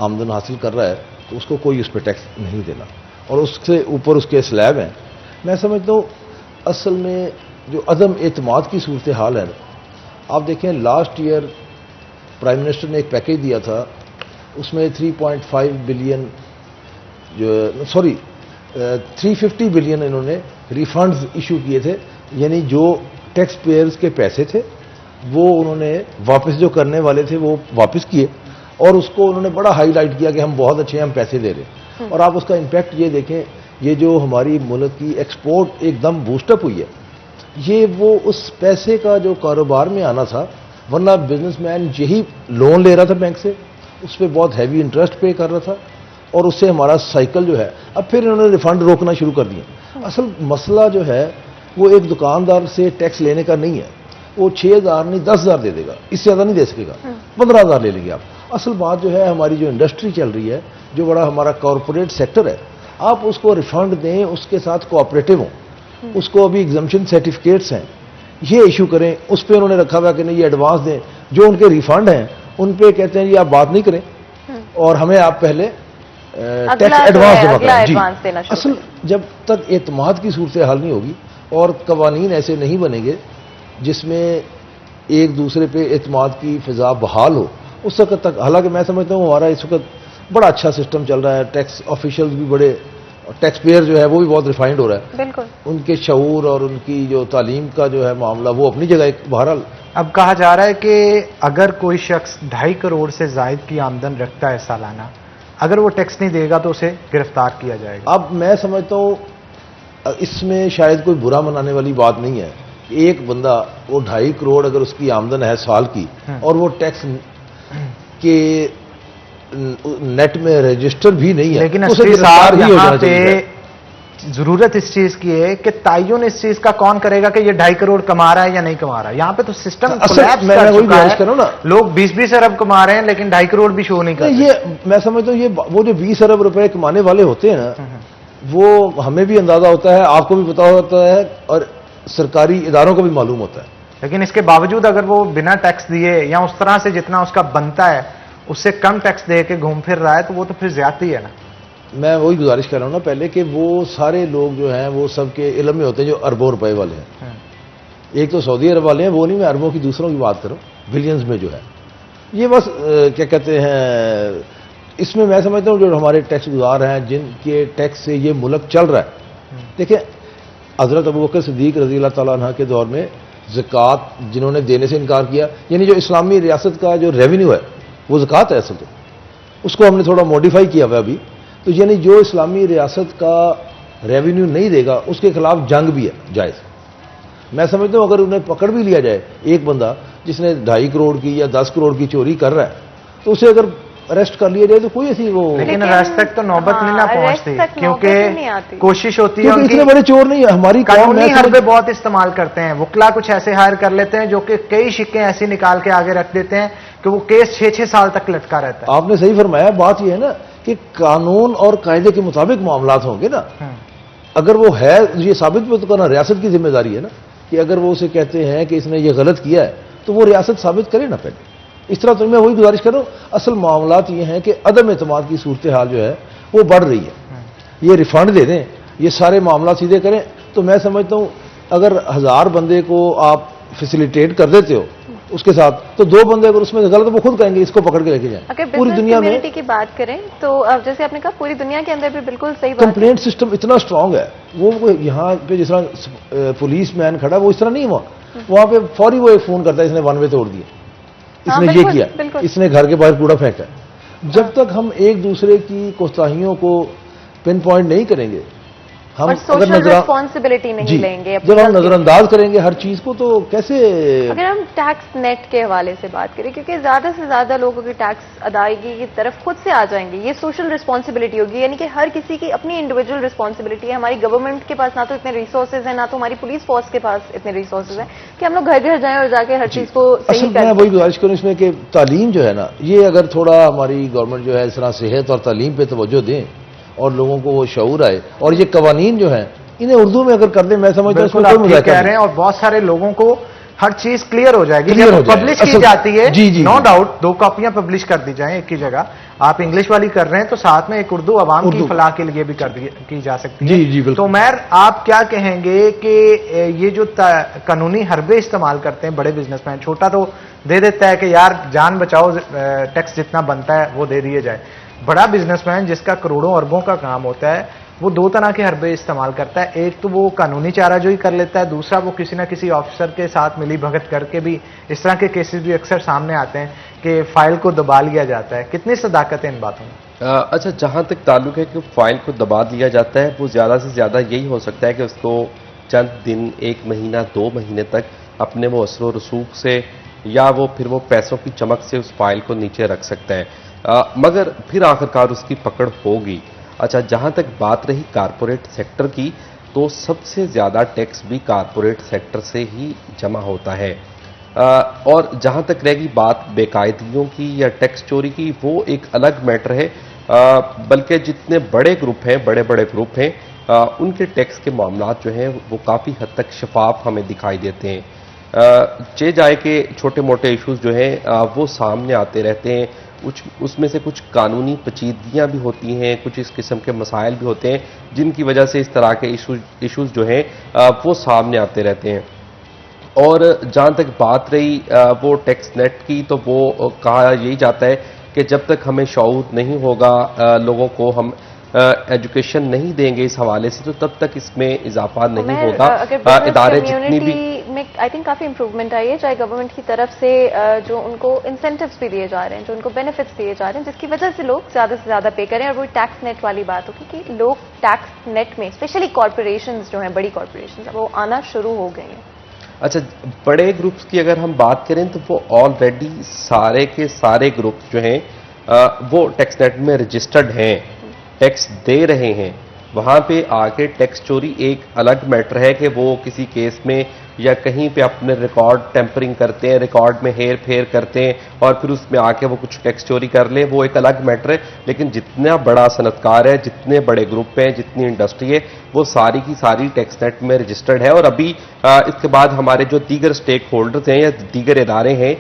आमदन हासिल कर रहा है तो उसको कोई उस पर टैक्स नहीं देना, और उससे ऊपर उसके स्लैब हैं। मैं समझता हूँ असल में जो अदम एतमाद की सूरत हाल है, आप देखें लास्ट ईयर प्राइम मिनिस्टर ने एक पैकेज दिया था, उसमें 3.5 बिलियन 350 बिलियन इन्होंने रिफंड्स इशू किए थे, यानी जो टैक्स पेयर्स के पैसे थे वो उन्होंने वापस जो करने वाले थे वो वापस किए, और उसको उन्होंने बड़ा हाईलाइट किया कि हम बहुत अच्छे हम पैसे दे रहे हैं। और आप उसका इम्पैक्ट ये देखें, ये जो हमारी मुल्क की एक्सपोर्ट एकदम बूस्टअप हुई है, ये वो उस पैसे का जो कारोबार में आना था, वरना बिजनेसमैन यही लोन ले रहा था बैंक से, उस पर बहुत हैवी इंटरेस्ट पे कर रहा था, और उससे हमारा साइकिल जो है, अब फिर इन्होंने रिफंड रोकना शुरू कर दिया। असल मसला जो है वो एक दुकानदार से टैक्स लेने का नहीं है, वो 6,000 नहीं 10,000 दे देगा, इससे ज़्यादा नहीं दे सकेगा, 15,000 ले लेंगे आप। असल बात जो है, हमारी जो इंडस्ट्री चल रही है, जो बड़ा हमारा कॉरपोरेट सेक्टर है, आप उसको रिफंड दें, उसके साथ कोऑपरेटिव हो, उसको अभी एग्जम्पशन सर्टिफिकेट्स हैं, ये इशू करें, उस पर उन्होंने रखा हुआ कि नहीं ये एडवांस दें, जो उनके रिफंड हैं उन पे कहते हैं ये आप बात नहीं करें और हमें आप पहले टैक्स एडवांस जमा करें। जी, असल जब तक एतमाद की सूरत हाल नहीं होगी और कवानीन ऐसे नहीं बनेंगे जिसमें एक दूसरे पे एतमाद की फिजा बहाल हो, उस वक्त तक, हालांकि मैं समझता हूँ हमारा इस वक्त बड़ा अच्छा सिस्टम चल रहा है, टैक्स ऑफिशियल्स भी बड़े, टैक्स पेयर जो है वो भी बहुत रिफाइंड हो रहा है, बिल्कुल उनके शऊर और उनकी जो तालीम का जो है मामला वो अपनी जगह एक बहरहाल। अब कहा जा रहा है कि अगर कोई शख्स 2.5 करोड़ से जायद की आमदन रखता है सालाना, अगर वो टैक्स नहीं देगा तो उसे गिरफ्तार किया जाएगा। अब मैं समझता हूँ इसमें शायद कोई बुरा मनाने वाली बात नहीं है। एक बंदा वो 2.5 करोड़ अगर उसकी आमदन है साल की और वो टैक्स के नेट में रजिस्टर भी नहीं है, लेकिन उसे अस्सी गिरफ्तार साल ही हो यहाँ जाना चाहिए। पे जरूरत इस चीज की है कि तयन इस चीज का कौन करेगा कि ये 2.5 करोड़ कमा रहा है या नहीं कमा रहा है। यहाँ पे तो सिस्टम कोलैप्स मैं कर वही चुका गुजारिश कर रहा हूं है, ना, लोग 20-20 अरब कमा रहे हैं लेकिन 2.5 करोड़ भी शो नहीं कर रहे। ये मैं समझता हूँ ये वो जो 20 अरब रुपए कमाने वाले होते हैं ना, वो हमें भी अंदाजा होता है, आपको भी पता होता है और सरकारी इदारों को भी मालूम होता है। लेकिन इसके बावजूद अगर वो बिना टैक्स दिए या उस तरह से जितना उसका बनता है उससे कम टैक्स दे के घूम फिर रहा है, तो वो तो फिर ज्यादती है ना। मैं वही गुजारिश कर रहा हूँ ना पहले कि वो सारे लोग जो हैं वो सबके इल्म में होते हैं जो अरबों रुपए वाले हैं। एक तो सऊदी अरब वाले हैं, वो नहीं, मैं अरबों की दूसरों की बात करूँ, बिलियंस में जो है ये बस क्या कहते हैं, इसमें मैं समझता हूँ जो हमारे टैक्स गुजार हैं जिनके टैक्स से ये मुल्क चल रहा है। देखिए हजरत अबू बकर सिद्दीक रज़ी अल्लाह तआला अन्हु के दौर में ज़कात जिन्होंने देने से इनकार किया, यानी जो इस्लामी रियासत का जो रेवेन्यू है वो ज़कात है असल तो, उसको हमने थोड़ा मॉडिफाई किया हुआ अभी, तो यानी जो इस्लामी रियासत का रेवेन्यू नहीं देगा उसके खिलाफ जंग भी है जायज़। मैं समझता हूँ अगर उन्हें पकड़ भी लिया जाए, एक बंदा जिसने 2.5 करोड़ की या 10 करोड़ की चोरी कर रहा है, तो उसे अगर अरेस्ट कर लिया जाए तो कोई ऐसी वो, लेकिन अरेस्ट तक तो नौबत नहीं ना पहुंचती, क्योंकि कोशिश होती है इतने बड़े चोर नहीं है हमारी कानूनी हरबे बहुत इस्तेमाल करते हैं। वकला कुछ ऐसे हायर कर लेते हैं जो कि कई शिक्के ऐसी निकाल के आगे रख देते हैं कि वो केस 6-6 साल तक लटका रहता है। आपने सही फरमाया, बात यह है ना कि कानून और कायदे के मुताबिक मामलात होंगे ना, अगर वो है ये साबित भी तो करना रियासत की जिम्मेदारी है ना, कि अगर वो उसे कहते हैं कि इसने ये गलत किया है तो वो रियासत साबित करे ना पहले। इस तरह तो मैं वही गुजारिश कर रहा हूँ, असल मामलात ये हैं कि अदम एतमाद की सूरत हाल जो है वो बढ़ रही है। ये रिफंड दे दें, ये सारे मामला सीधे करें, तो मैं समझता हूँ अगर 1000 बंदे को आप फैसिलिटेट कर देते हो उसके साथ, तो 2 बंदे अगर उसमें गलत वो खुद कहेंगे इसको पकड़ के लेके जाएं। अगर पूरी दुनिया में की बात करें तो अब जैसे आपने कहा पूरी दुनिया के अंदर भी बिल्कुल सही बात कंप्लेंट सिस्टम इतना स्ट्रांग है, वो यहाँ पे जिस तरह पुलिस मैन खड़ा वो इस तरह नहीं हुआ, वहां पे फौरी वो एक फोन करता है इसने 1 वे तोड़ दिया, इसने ये किया, इसने घर के बाहर कूड़ा फेंका। जब तक हम एक दूसरे की कोताहियों को पिन पॉइंट नहीं करेंगे, हम और सोशल रिस्पॉन्सिबिलिटी नहीं लेंगे, जब हम नजरअंदाज करेंगे हर चीज को, तो कैसे। अगर हम टैक्स नेट के हवाले से बात करें, क्योंकि ज्यादा से ज्यादा लोगों की टैक्स अदायगी की तरफ खुद से आ जाएंगे, ये सोशल रिस्पॉन्सिबिलिटी होगी, यानी कि हर किसी की अपनी इंडिविजुअल रिस्पॉन्सिबिलिटी है। हमारी गवर्नमेंट के पास ना तो इतने रिसोर्सेज है, ना तो हमारी पुलिस फोर्स के पास इतने रिसोर्सेज है कि हम लोग घर घर जाएं और जाके हर चीज को सही करें। मैं वही गुजारिश करूं इसमें कि तालीम जो है ना, ये अगर थोड़ा हमारी गवर्नमेंट जो है इस तरह सेहत और तालीम पे तवज्जो दें और लोगों को वो शऊर आए, और ये कवानीन जो है इन्हें उर्दू में अगर कर दे, मैं समझता हूं उसमें कोई मजाक कह रहे हैं, और बहुत सारे लोगों को हर चीज क्लियर हो जाएगी जब पब्लिश की जाती है। नो डाउट 2 कॉपियां पब्लिश कर दी जाएं एक की जगह, आप इंग्लिश वाली कर रहे हैं तो साथ में एक उर्दू आवाम की फलाह के लिए भी की जा सकती है। जी बिल्कुल। तो मैर आप क्या कहेंगे कि ये जो कानूनी हरबे इस्तेमाल करते हैं बड़े बिजनेसमैन, छोटा तो दे देता है कि यार जान बचाओ, टैक्स जितना बनता है वो दे दिए जाए, बड़ा बिजनेसमैन जिसका करोड़ों अरबों का काम होता है वो 2 तरह के हरबे इस्तेमाल करता है। एक तो वो कानूनी चाराजोई कर लेता है, दूसरा वो किसी ना किसी ऑफिसर के साथ मिली भगत करके भी, इस तरह के केसेस भी अक्सर सामने आते हैं कि फाइल को दबा लिया जाता है। कितनी सदाकत है इन बातों में? अच्छा, जहां तक ताल्लुक है कि फाइल को दबा दिया जाता है, वो ज्यादा से ज्यादा यही हो सकता है कि उसको चंद दिन, 1 महीना, 2 महीने तक अपने वो असर व रसूख से या वो फिर वो पैसों की चमक से उस फाइल को नीचे रख सकता है, मगर फिर आखिरकार उसकी पकड़ होगी। अच्छा, जहां तक बात रही कारपोरेट सेक्टर की, तो सबसे ज्यादा टैक्स भी कारपोरेट सेक्टर से ही जमा होता है। और जहां तक रहेगी बात बेकायदगियों की या टैक्स चोरी की, वो एक अलग मैटर है। बल्कि जितने बड़े ग्रुप हैं, बड़े बड़े ग्रुप हैं, उनके टैक्स के मामलात जो हैं वो काफ़ी हद तक शफाफ हमें दिखाई देते हैं। चे जाए के छोटे मोटे इश्यूज जो हैं वो सामने आते रहते हैं। उसमें से कुछ कानूनी पेचीदगियां भी होती हैं, कुछ इस किस्म के मसाइल भी होते हैं जिनकी वजह से इस तरह के इश्यूज जो हैं वो सामने आते रहते हैं। और जहां तक बात रही वो टैक्स नेट की, तो वो कहा यही जाता है कि जब तक हमें शऊर नहीं होगा, लोगों को हम एजुकेशन नहीं देंगे इस हवाले से, तो तब तक इसमें इजाफा नहीं होगा। इदारे जितनी भी में आई थिंक काफी इंप्रूवमेंट आई है, चाहे गवर्नमेंट की तरफ से जो उनको इंसेंटिव्स भी दिए जा रहे हैं, जो उनको बेनिफिट्स दिए जा रहे हैं, जिसकी वजह से लोग ज्यादा से ज्यादा पे करें। और वो टैक्स नेट वाली बात होगी कि लोग टैक्स नेट में स्पेशली कॉर्पोरेशंस जो हैं, बड़ी कॉर्पोरेशंस, वो आना शुरू हो गई हैं। अच्छा, बड़े ग्रुप्स की अगर हम बात करें तो वो ऑलरेडी सारे के सारे ग्रुप्स जो हैं वो टैक्स नेट में रजिस्टर्ड हैं, टैक्स दे रहे हैं। वहां पे आके टैक्स चोरी एक अलग मैटर है कि वो किसी केस में या कहीं पे अपने रिकॉर्ड टेम्परिंग करते हैं, रिकॉर्ड में हेर फेर करते हैं और फिर उसमें आके वो कुछ टैक्स चोरी कर ले, वो एक अलग मैटर है। लेकिन जितना बड़ा सनतकार है, जितने बड़े ग्रुप हैं, जितनी इंडस्ट्री है, वो सारी की सारी टैक्स नेट में रजिस्टर्ड है। और अभी इसके बाद हमारे जो दीगर स्टेक होल्डर्स हैं या दीगर इदारे हैं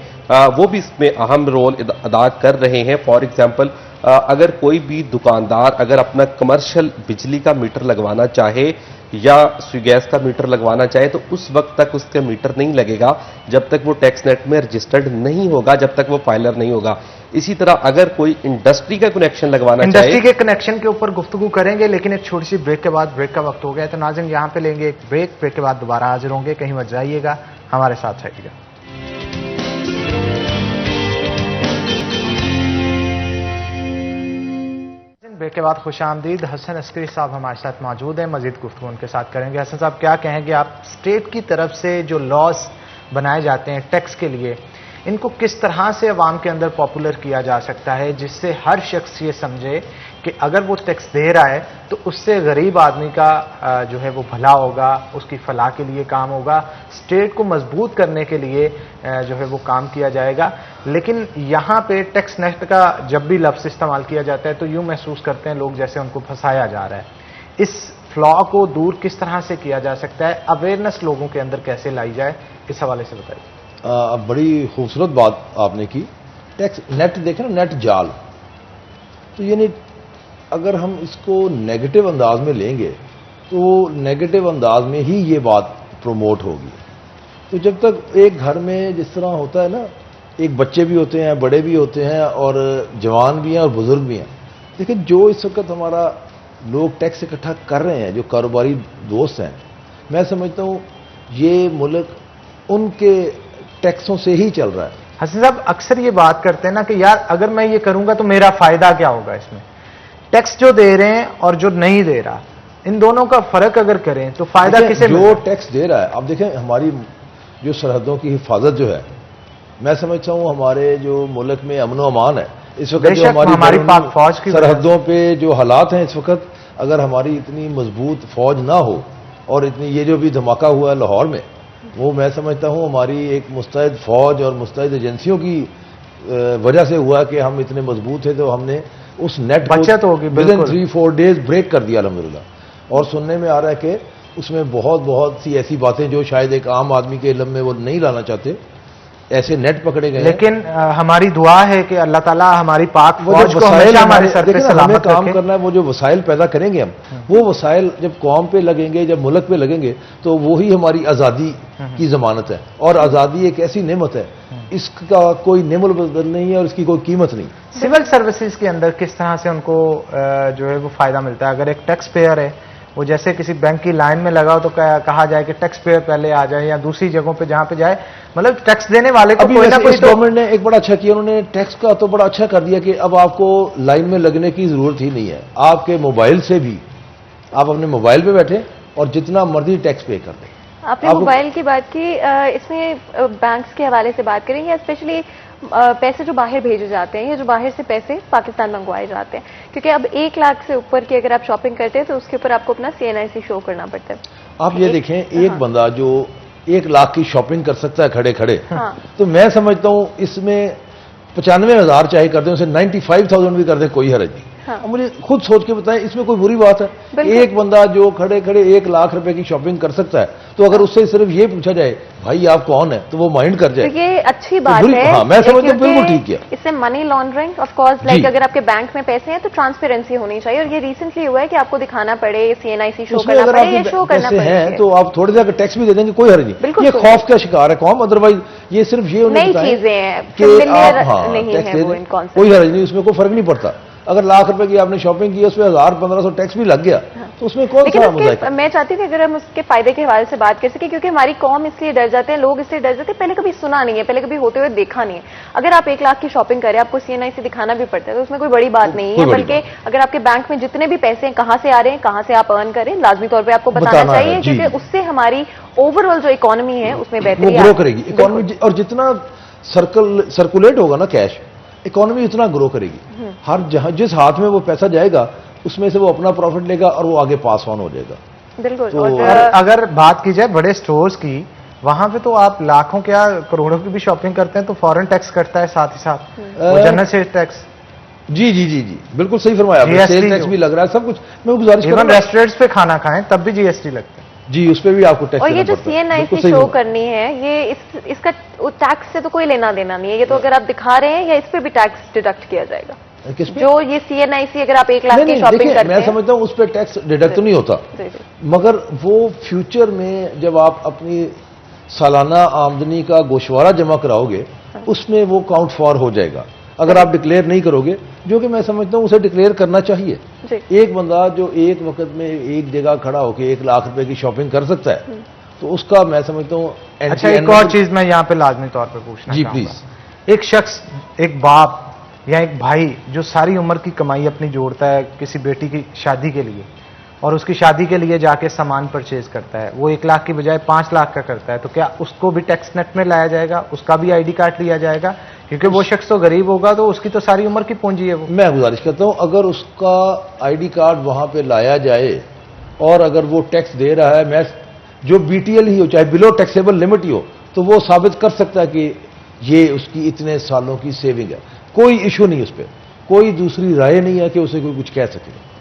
वो भी इसमें अहम रोल अदा कर रहे हैं। फॉर एग्जाम्पल, अगर कोई भी दुकानदार अगर अपना कमर्शियल बिजली का मीटर लगवाना चाहे या गैस का मीटर लगवाना चाहे, तो उस वक्त तक उसका मीटर नहीं लगेगा जब तक वो टैक्स नेट में रजिस्टर्ड नहीं होगा, जब तक वो फाइलर नहीं होगा। इसी तरह अगर कोई इंडस्ट्री का कनेक्शन लगवाना चाहे, इंडस्ट्री के कनेक्शन के ऊपर गुफ्तगू करेंगे, लेकिन एक छोटी सी ब्रेक के बाद, ब्रेक का वक्त हो गया है, तो नाज़रीन यहाँ पे लेंगे एक ब्रेक के बाद दोबारा हाजिर होंगे। कहीं मत जाइएगा, हमारे साथ रहिएगा। ब्रेक के बाद खुश आमदीद। हसन अस्करी साहब हमारे साथ मौजूद हैं, मजीद गुफ्तगू उनके साथ करेंगे। हसन साहब, क्या कहेंगे आप, स्टेट की तरफ से जो लॉज बनाए जाते हैं टैक्स के लिए, इनको किस तरह से अवाम के अंदर पॉपुलर किया जा सकता है जिससे हर शख्स ये समझे कि अगर वो टैक्स दे रहा है तो उससे गरीब आदमी का जो है वो भला होगा, उसकी फलाह के लिए काम होगा, स्टेट को मजबूत करने के लिए जो है वो काम किया जाएगा। लेकिन यहाँ पे टैक्स नेट का जब भी लफ्ज़ इस्तेमाल किया जाता है तो यूँ महसूस करते हैं लोग जैसे उनको फंसाया जा रहा है। इस फ्लॉ को दूर किस तरह से किया जा सकता है, अवेयरनेस लोगों के अंदर कैसे लाई जाए, इस हवाले से बताइए। अब बड़ी खूबसूरत बात आपने की। टैक्स नेट देखें ना, नेट जाल, तो यानी अगर हम इसको नेगेटिव अंदाज में लेंगे तो नेगेटिव अंदाज में ही ये बात प्रमोट होगी। तो जब तक एक घर में जिस तरह होता है ना, एक बच्चे भी होते हैं, बड़े भी होते हैं और जवान भी हैं और बुजुर्ग भी हैं। लेकिन जो इस वक्त हमारा लोग टैक्स इकट्ठा कर रहे हैं, जो कारोबारी दोस्त हैं, मैं समझता हूँ ये मुल्क उनके टैक्सों से ही चल रहा है। हसन साहब अक्सर ये बात करते हैं ना कि यार अगर मैं ये करूंगा तो मेरा फायदा क्या होगा इसमें, टैक्स जो दे रहे हैं और जो नहीं दे रहा, इन दोनों का फर्क अगर करें तो फायदा किसे मिलेगा? जो टैक्स दे रहा है, अब देखें हमारी जो सरहदों की हिफाजत जो है, मैं समझता हूँ हमारे जो मुल्क में अमन व अमान है इस वक्त, जो हमारी पाक फौज की सरहदों पे जो हालात हैं इस वक्त, अगर हमारी इतनी मजबूत फौज ना हो और इतनी ये जो भी धमाका हुआ है लाहौर में, वो मैं समझता हूँ हमारी एक मुस्तैद फौज और मुस्तैद एजेंसियों की वजह से हुआ कि हम इतने मजबूत थे। तो हमने उस नेट बचत होगी, विद इन 3-4 डेज ब्रेक कर दिया अल्हम्दुलिल्लाह। और सुनने में आ रहा है कि उसमें बहुत सी ऐसी बातें जो शायद एक आम आदमी के इल्म में वो नहीं लाना चाहते, ऐसे नेट पकड़े गए। लेकिन हमारी दुआ है कि अल्लाह ताला हमारी पाक फौज को हमेशा हमारे सर पे सलामत रखे। काम करना है, वो जो वसाइल पैदा करेंगे हम, वो वसाइल जब कौम पे लगेंगे, जब मुल्क पे लगेंगे, तो वही हमारी आज़ादी की जमानत है। और आज़ादी एक ऐसी नेमत है, इसका कोई नेमुल बदल नहीं है और इसकी कोई कीमत नहीं। सिविल सर्विसेज के अंदर किस तरह से उनको जो है वो फायदा मिलता है? अगर एक टैक्स पेयर है, वो जैसे किसी बैंक की लाइन में लगा हो तो कहा जाए कि टैक्स पेयर पहले आ जाए, या दूसरी जगहों पे जहां पे जाए, मतलब टैक्स देने वाले को कोई ना कोई। गवर्नमेंट ने एक बड़ा अच्छा किया, उन्होंने टैक्स का तो बड़ा अच्छा कर दिया कि अब आपको लाइन में लगने की जरूरत ही नहीं है। आपके मोबाइल से भी आप अपने मोबाइल पे बैठे और जितना मर्जी टैक्स पे कर दें। आपने मोबाइल की बात की, इसमें बैंक्स के हवाले से बात करेंगे, स्पेशली पैसे जो बाहर भेजे जाते हैं या जो बाहर से पैसे पाकिस्तान मंगवाए जाते हैं, क्योंकि अब 1 लाख से ऊपर की अगर आप शॉपिंग करते हैं तो उसके ऊपर आपको अपना CNIC शो करना पड़ता है। आप ये देखें, एक बंदा जो 1 लाख की शॉपिंग कर सकता है खड़े खड़े। हाँ। तो मैं समझता हूं इसमें 95,000 चाहे कर दें, उसे 95,000 भी कर दें, कोई हर्ज नहीं। हाँ। अब मुझे खुद सोच के बताएं, इसमें कोई बुरी बात है? बिल्कुल। एक बंदा जो खड़े खड़े 1 लाख रुपए की शॉपिंग कर सकता है, तो अगर उससे सिर्फ ये पूछा जाए भाई आप कौन है, तो वो माइंड कर जाए। तो ये अच्छी बात बुरी- है। हाँ, मैं समझता हूं क्योंकि बिल्कुल ठीक है। इससे मनी लॉन्ड्रिंग ऑफ कोर्स, जी। लाइक अगर आपके बैंक में पैसे हैं तो ट्रांसपेरेंसी होनी चाहिए, और ये रिसेंटली हुआ है कि आपको दिखाना पड़े, CNIC शो उसमें करना अगर पड़े, ये आपके शो करना पैसे हैं पड़े। तो आप थोड़े देर टैक्स भी दे देंगे, कोई हर्ज नहीं। बिल्कुल ये कोई खौफ का शिकार है कौम, अदरवाइज ये सिर्फ ये उन्हें नई बताएं चीजें हैं, कि familiar आप हाँ, नहीं टैक्स है दे वो दें, इन concepts। कोई हर्ज नहीं, उसमें कोई फर्क नहीं पड़ता। अगर लाख रुपए की आपने शॉपिंग की, उसमें 1,000-1,500 टैक्स भी लग गया, तो उसमें कौन लेकिन सा उसके मजाक है? मैं चाहती थी अगर हम उसके फायदे के हवाले से बात कर सके, क्योंकि हमारी कौम इसलिए डर जाते हैं, लोग इसलिए डर जाते हैं, पहले कभी सुना नहीं है, पहले कभी होते हुए देखा नहीं है। अगर आप 1 लाख की शॉपिंग करें, आपको CNIC दिखाना भी पड़ता है, तो उसमें कोई बड़ी बात नहीं है। कोई बड़ी बल्कि अगर आपके बैंक में जितने भी पैसे हैं, कहां से आ रहे हैं, कहां से आप अर्न करें, लाजमी तौर पर आपको बताना बताना है, चाहिए, जी। क्योंकि उससे हमारी ओवरऑल जो इकोनॉमी है उसमें वो बेहतरी ग्रो आ- करेगी इकोनॉमी, और जितना सर्कुलेट होगा ना कैश, इकोनॉमी उतना ग्रो करेगी। हर जहां जिस हाथ में वो पैसा जाएगा, उसमें से वो अपना प्रॉफिट लेगा और वो आगे पास ऑन हो जाएगा। बिल्कुल। तो- और और अगर बात की जाए बड़े स्टोर्स की, वहां पे तो आप लाखों क्या करोड़ों की भी शॉपिंग करते हैं तो फॉरेन टैक्स कटता है साथ ही साथ, वो जनरल सेल्स टैक्स, जी जी जी जी, बिल्कुल सही फरमाया आपने। GST सेल टैक्स जो- भी लग रहा है, सब कुछ। मैं गुजारिश इवन करूंगा रेस्टोरेंट्स पे खाना खाएं तब भी GST लगता है। जी, उस पर भी आपको टैक्स और ये देना जो पड़ता है। CNIC बिल्कुल सही शो फरमाया। करनी है, ये इसका टैक्स से तो कोई लेना देना नहीं है, ये तो अगर आप दिखा रहे हैं या इस पे भी टैक्स डिडक्ट किया जाएगा। किस पे? जो ये CNIC अगर आप 1 लाख नहीं, की नहीं, शॉपिंग देखिए, करते मैं हैं, समझता हूं उस पर टैक्स डिडक्ट तो नहीं होता, जी, जी। मगर वो फ्यूचर में जब आप अपनी सालाना आमदनी का गोशवारा जमा कराओगे, उसमें वो काउंट फॉर हो जाएगा। अगर आप डिक्लेयर नहीं करोगे, जो कि मैं समझता हूं उसे डिक्लेयर करना चाहिए। जी। एक बंदा जो एक वक्त में एक जगह खड़ा होकर 1 लाख रुपए की शॉपिंग कर सकता है, तो उसका मैं समझता हूं अच्छा, एक और चीज मैं यहाँ पे लाजमी तौर पे पूछना जी, चाहूंगा। एक शख्स, एक बाप या एक भाई जो सारी उम्र की कमाई अपनी जोड़ता है किसी बेटी की शादी के लिए, और उसकी शादी के लिए जाके सामान परचेज करता है, वो 1 लाख की बजाय 5 लाख का करता है, तो क्या उसको भी टैक्स नेट में लाया जाएगा, उसका भी ID कार्ड लिया जाएगा? क्योंकि वो शख्स तो गरीब होगा, तो उसकी तो सारी उम्र की पूंजी है वो। मैं गुजारिश करता हूं, अगर उसका ID कार्ड वहां पे लाया जाए और अगर वो टैक्स दे रहा है, मैं जो BTL ही हो, चाहे बिलो टैक्सेबल लिमिट ही हो, तो वो साबित कर सकता है कि ये उसकी इतने सालों की सेविंग है। कोई इशू नहीं उस पर, कोई दूसरी राय नहीं है कि उसे कोई कुछ कह सके।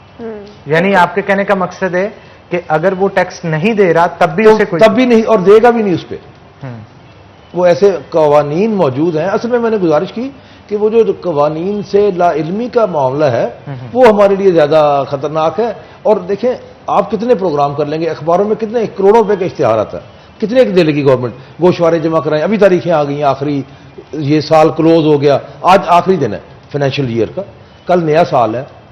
यानी आपके कहने का मकसद है कि अगर वो टैक्स नहीं दे रहा तब भी तो उसे कोई तब भी नहीं, और देगा भी नहीं उस पर। हम्म। वो ऐसे कवानीन मौजूद हैं। असल में मैंने गुजारिश की कि वो जो कवानीन से लाइल्मी का मामला है, वो हमारे लिए ज्यादा खतरनाक है। और देखें, आप कितने प्रोग्राम कर लेंगे, अखबारों में कितने करोड़ों रुपए का इश्तिहार आता है, कितने दे लेगी गवर्नमेंट, गोशवारे जमा कराएं। अभी तारीखें आ गई हैं, आखिरी, ये साल क्लोज हो गया, आज आखिरी दिन है फाइनेंशियल ईयर का, कल नया साल है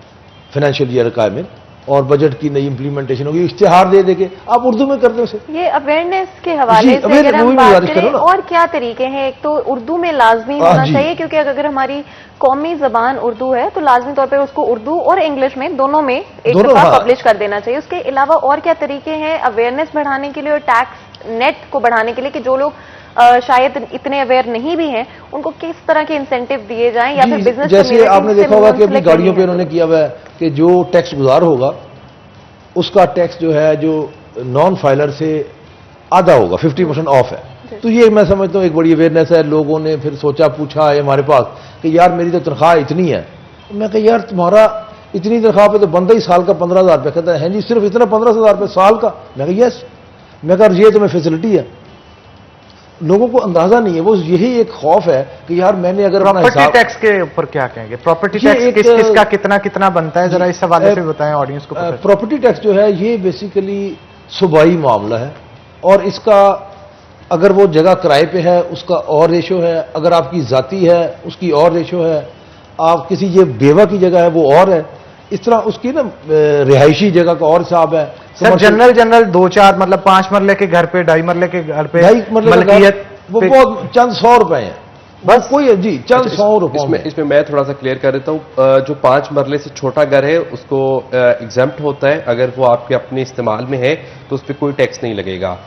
फाइनेंशियल ईयर का में, और बजट की नई इंप्लीमेंटेशन होगी, इश्तिहार दे देके आप उर्दू में करते हैं उसे। ये अवेयरनेस के हवाले जी, से अवेयर- अगर हम वही बात गुजारिश करें, करो ना। और क्या तरीके हैं, एक तो उर्दू में लाजमी हाँ होना जी। चाहिए, क्योंकि अगर हमारी कौमी जबान उर्दू है तो लाजमी तौर पर उसको उर्दू और इंग्लिश में दोनों में एक दोनों, दफा हाँ। पब्लिश कर देना चाहिए। उसके अलावा और क्या तरीके हैं अवेयरनेस बढ़ाने के लिए और टैक्स नेट को बढ़ाने के लिए, कि जो लोग शायद इतने अवेयर नहीं भी हैं, उनको किस तरह के इंसेंटिव दिए जाएं, या जी, फिर बिजनेस जैसे आपने देखा होगा कि अभी गाड़ियों पे उन्होंने किया हुआ है कि जो टैक्स गुजार होगा उसका टैक्स जो है, जो नॉन फाइलर से आधा होगा, 50% ऑफ है। तो ये मैं समझता हूँ एक बड़ी अवेयरनेस है। लोगों ने फिर सोचा, पूछा है हमारे पास कि यार मेरी तो तनख्वाह इतनी है। मैं कहा यार तुम्हारा इतनी तनख्वाह पे तो बंदा ही साल का 15,000 रुपये। कहता है जी सिर्फ इतना 15,000 रुपये साल का। मैं कहा यस। मैं कहा ये तुम्हें फैसिलिटी है। लोगों को अंदाजा नहीं है, वो यही एक खौफ है कि यार मैंने अगर अपना प्रॉपर्टी हिसाब, टैक्स के ऊपर क्या कहेंगे? प्रॉपर्टी ये टैक्स एक, किस किसका कितना कितना बनता है, जरा इस हवाले से बताएं ऑडियंस को। पता प्रॉपर्टी टैक्स जो है ये बेसिकली सूबाई मामला है, और इसका अगर वो जगह किराए पे है उसका और रेशो है, अगर आपकी जाती है उसकी और रेशो है, आप किसी ये बेवा की जगह है वो और है, इस तरह उसकी ना रिहायशी जगह का और हिसाब है। सर जनरल 2-4 मतलब 5 मरले के घर पे, 2.5 मरले के घर पे 2.5 मरले का घर, मलकियत वो पे- बहुत चंद 100 रुपए हैं बस, कोई जी चंद 100 रुपए में। इसमें मैं थोड़ा सा क्लियर कर देता हूँ। जो 5 मरले से छोटा घर है उसको एग्जाम्प्ट होता है, अगर वो आपके अपने इस्तेमाल में है तो उस पर कोई टैक्स नहीं लगेगा।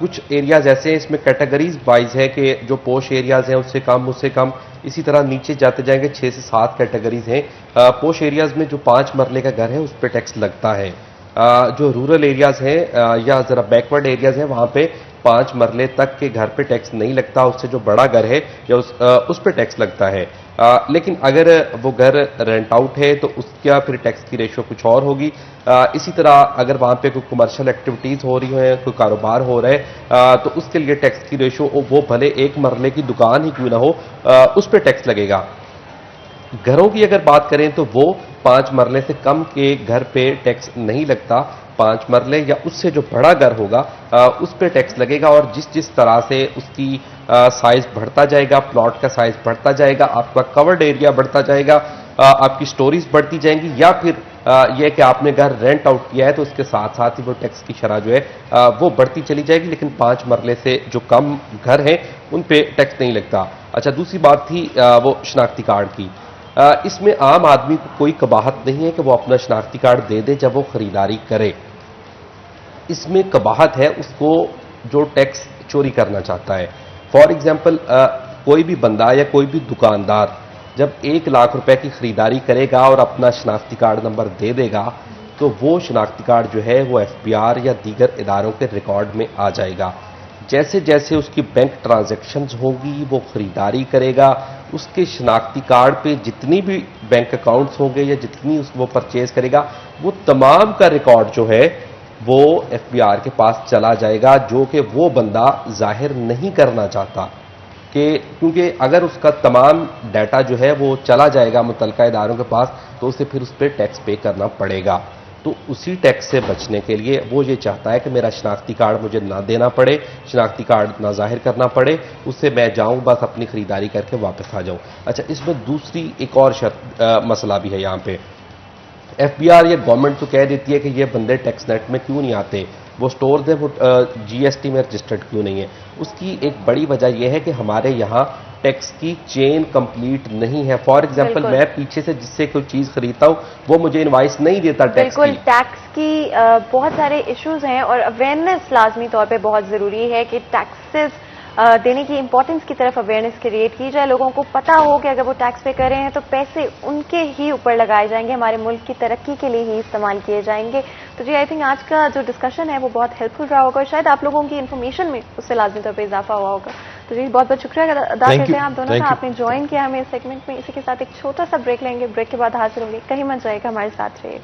कुछ एरियाज ऐसे हैं, इसमें कैटेगरीज वाइज है कि जो पोश एरियाज हैं उससे कम, इसी तरह नीचे जाते जाएंगे 6 से 7 कैटेगरीज हैं। पोश एरियाज में जो 5 मरले का घर है उस पर टैक्स लगता है। जो रूरल एरियाज हैं या जरा बैकवर्ड एरियाज हैं वहां पे 5 मरले तक के घर पे टैक्स नहीं लगता, उससे जो बड़ा घर है या उस पे टैक्स लगता है। लेकिन अगर वो घर रेंट आउट है तो उसका फिर टैक्स की रेशो कुछ और होगी। इसी तरह अगर वहां पे कोई कमर्शियल एक्टिविटीज हो रही है, कोई कारोबार हो रहा है, तो उसके लिए टैक्स की रेशो वो भले 1 मरले की दुकान ही क्यों ना हो, उस पर टैक्स लगेगा। घरों की अगर बात करें तो वो 5 मरले से कम के घर पे टैक्स नहीं लगता। 5 मरले या उससे जो बड़ा घर होगा उस पे टैक्स लगेगा, और जिस जिस तरह से उसकी साइज बढ़ता जाएगा, प्लॉट का साइज बढ़ता जाएगा, आपका कवर्ड एरिया बढ़ता जाएगा, आपकी स्टोरीज बढ़ती जाएंगी, या फिर यह कि आपने घर रेंट आउट किया है तो उसके साथ साथ ही वो टैक्स की शरह जो है वो बढ़ती चली जाएगी। लेकिन 5 मरले से जो कम घर हैं उन पे टैक्स नहीं लगता। अच्छा, दूसरी बात थी वो शनाख्ती कार्ड की। इसमें आम आदमी को कोई कबाहत नहीं है कि वो अपना शनाख्ती कार्ड दे दे जब वो खरीदारी करे। इसमें कबाहत है उसको जो टैक्स चोरी करना चाहता है। फॉर एग्जाम्पल, कोई भी बंदा या कोई भी दुकानदार जब 1 लाख रुपए की खरीदारी करेगा और अपना शनाख्ती कार्ड नंबर दे देगा तो वो शनाख्ती कार्ड जो है वो FBR या दीगर इदारों के रिकॉर्ड में आ जाएगा। जैसे जैसे उसकी बैंक ट्रांजैक्शंस होगी, वो खरीदारी करेगा, उसके शनाख्ती कार्ड पे जितनी भी बैंक अकाउंट्स होंगे या जितनी वो परचेज करेगा, वो तमाम का रिकॉर्ड जो है वो FBR के पास चला जाएगा, जो कि वो बंदा जाहिर नहीं करना चाहता। कि क्योंकि अगर उसका तमाम डाटा जो है वो चला जाएगा मुतलका इदारों के पास तो उसे फिर उस पर टैक्स पे करना पड़ेगा। तो उसी टैक्स से बचने के लिए वो ये चाहता है कि मेरा शनाख्ती कार्ड मुझे ना देना पड़े, शनाख्ती कार्ड ना जाहिर करना पड़े, उससे मैं जाऊं बस अपनी खरीदारी करके वापस आ जाऊं। अच्छा, इसमें दूसरी एक और मसला भी है यहाँ पे। FBR या गवर्नमेंट तो कह देती है कि ये बंदे टैक्स नेट में क्यों नहीं आते, वो स्टोर्स हैं वो GST में रजिस्टर्ड क्यों नहीं है। उसकी एक बड़ी वजह यह है कि हमारे यहाँ टैक्स की चेन कंप्लीट नहीं है। फॉर एग्जांपल, मैं पीछे से जिससे कोई चीज खरीदता हूँ वो मुझे इनवाइस नहीं देता टैक्स की। बिल्कुल, टैक्स की बहुत सारे इश्यूज हैं और अवेयरनेस लाजमी तौर पे बहुत जरूरी है कि टैक्सेस देने की इंपॉर्टेंस की तरफ अवेयरनेस क्रिएट की जाए। लोगों को पता हो कि अगर वो टैक्स पे कर रहे हैं तो पैसे उनके ही ऊपर लगाए जाएंगे, हमारे मुल्क की तरक्की के लिए ही इस्तेमाल किए जाएंगे। तो जी, आई थिंक आज का जो डिस्कशन है वो बहुत हेल्पफुल रहा होगा और शायद आप लोगों की इन्फॉर्मेशन में उससे लाजमी तौर पर इजाफा हुआ होगा। तो जी, बहुत बहुत शुक्रिया अदा करते हैं आप दोनों का, आपने ज्वाइन किया हमें इस सेगमेंट में। इसी के साथ एक छोटा सा ब्रेक लेंगे, ब्रेक के बाद हाजिर होंगे। कहीं मत जाएगा, हमारे साथ रहिए।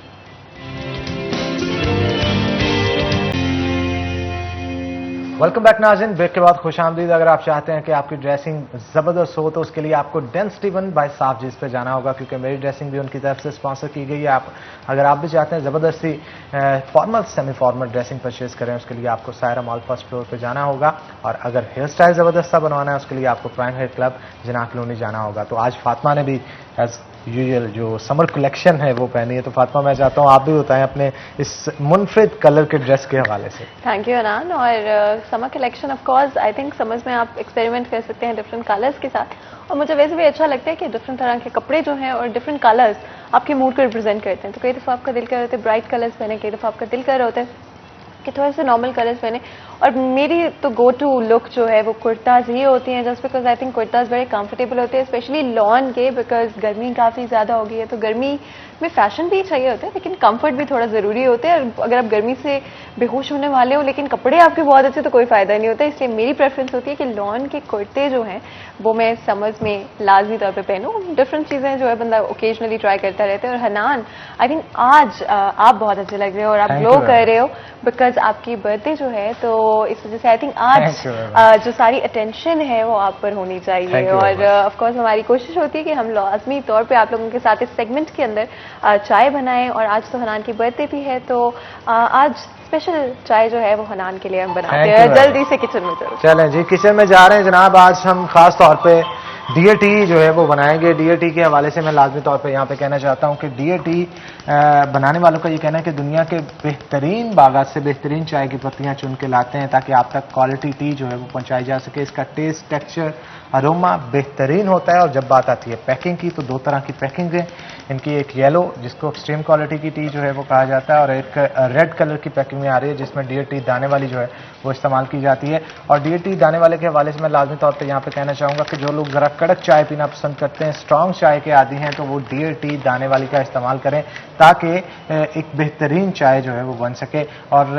वेलकम बैक नाज़रीन, ब्रेक के बाद खुशामदीद। अगर आप चाहते हैं कि आपकी ड्रेसिंग जबरदस्त हो तो उसके लिए आपको डेंसिटी वन बाय साफजीज पे जाना होगा, क्योंकि मेरी ड्रेसिंग भी उनकी तरफ से स्पॉन्सर की गई है। अगर आप भी चाहते हैं जबरदस्ती formal semi formal dressing purchase करें, उसके लिए आपको सायरा मॉल फर्स्ट फ्लोर पे जाना होगा। और अगर हेयर स्टाइल जबरदस्त बनवाना है उसके लिए आपको prime hair club Jinnah colony जाना होगा। तो आज फातिमा ने भी एज यूजुअल जो समर कलेक्शन है वो पहनी है। तो फातिमा, मैं चाहता हूँ आप भी बताएं अपने इस मुनफरिद कलर के ड्रेस के हवाले से। Thank you Hannan. और summer collection of course I think समझ में आप एक्सपेरिमेंट कर सकते हैं डिफरेंट कलर्स के साथ, और मुझे वैसे भी अच्छा लगता है कि डिफरेंट तरह के कपड़े जो हैं और डिफरेंट कलर्स आपके मूड को रिप्रेजेंट करते हैं। तो कई दफ़ा आपका दिल कर रहे होते हैं ब्राइट कलर्स पहने, कई दफ़ा आपका दिल कर रहे होते हैं कि थोड़े से नॉर्मल कलर्स पहने। और मेरी तो गो टू लुक जो है वो कुर्ताज ही होती हैं, just because I think kurtas बड़े कंफर्टेबल होते हैं, स्पेशली लॉन के, बिकॉज गर्मी काफ़ी ज़्यादा हो गई है। तो गर्मी में फैशन भी चाहिए होता है लेकिन कंफर्ट भी थोड़ा ज़रूरी होता है। अगर आप गर्मी से बेहोश होने वाले हो लेकिन कपड़े आपके बहुत अच्छे तो कोई फ़ायदा नहीं होता। इसलिए मेरी प्रेफरेंस होती है कि लॉन के कुर्ते जो हैं वो मैं समर्स में लाजमी तौर पे पहनूं। डिफरेंट चीज़ें जो है बंदा ओकेजनली ट्राई करता रहता है। और हनान, आई थिंक आज आप बहुत अच्छे लग रहे हो और आप ग्लो कर रहे हो बिकॉज आपकी बर्थडे जो है, तो इस वजह से आई थिंक आज जो सारी अटेंशन है वो आप पर होनी चाहिए। और ऑफकोर्स हमारी कोशिश होती है कि हम लाजमी तौर पे आप लोगों के साथ इस सेगमेंट के अंदर चाय बनाएं। और आज तो हनान की बर्थडे भी है, तो आज स्पेशल चाय जो है वो हनान के लिए हम बनाते हैं। जल्दी से किचन में चलो। चलें जी, किचन में जा रहे हैं जनाब। आज हम खास तौर पे डीएटी जो है वो बनाएंगे। डीएटी के हवाले से मैं लाजमी तौर पे यहाँ पे कहना चाहता हूँ कि डीएटी बनाने वालों का ये कहना है कि दुनिया के बेहतरीन बागात से बेहतरीन चाय की पत्तियाँ चुन के लाते हैं ताकि आप तक क्वालिटी टी जो है वो पहुँचाई जा सके। इसका टेस्ट, टेक्सचर, अरोमा बेहतरीन होता है। और जब बात आती है पैकिंग की तो 2 तरह की पैकिंग है। इनकी एक येलो, जिसको एक्सट्रीम क्वालिटी की टी जो है वो कहा जाता है, और एक रेड कलर की पैकिंग में आ रही है जिसमें डियर टी दाने वाली जो है वो इस्तेमाल की जाती है। और डियर टी दाने वाले के हवाले से मैं लाजमी तौर पर यहाँ पे कहना चाहूँगा कि जो लोग ज़रा कड़क चाय पीना पसंद करते हैं, स्ट्रॉन्ग चाय के आदी हैं, तो वो डियर टी दाने वाली का इस्तेमाल करें ताकि एक बेहतरीन चाय जो है वो बन सके। और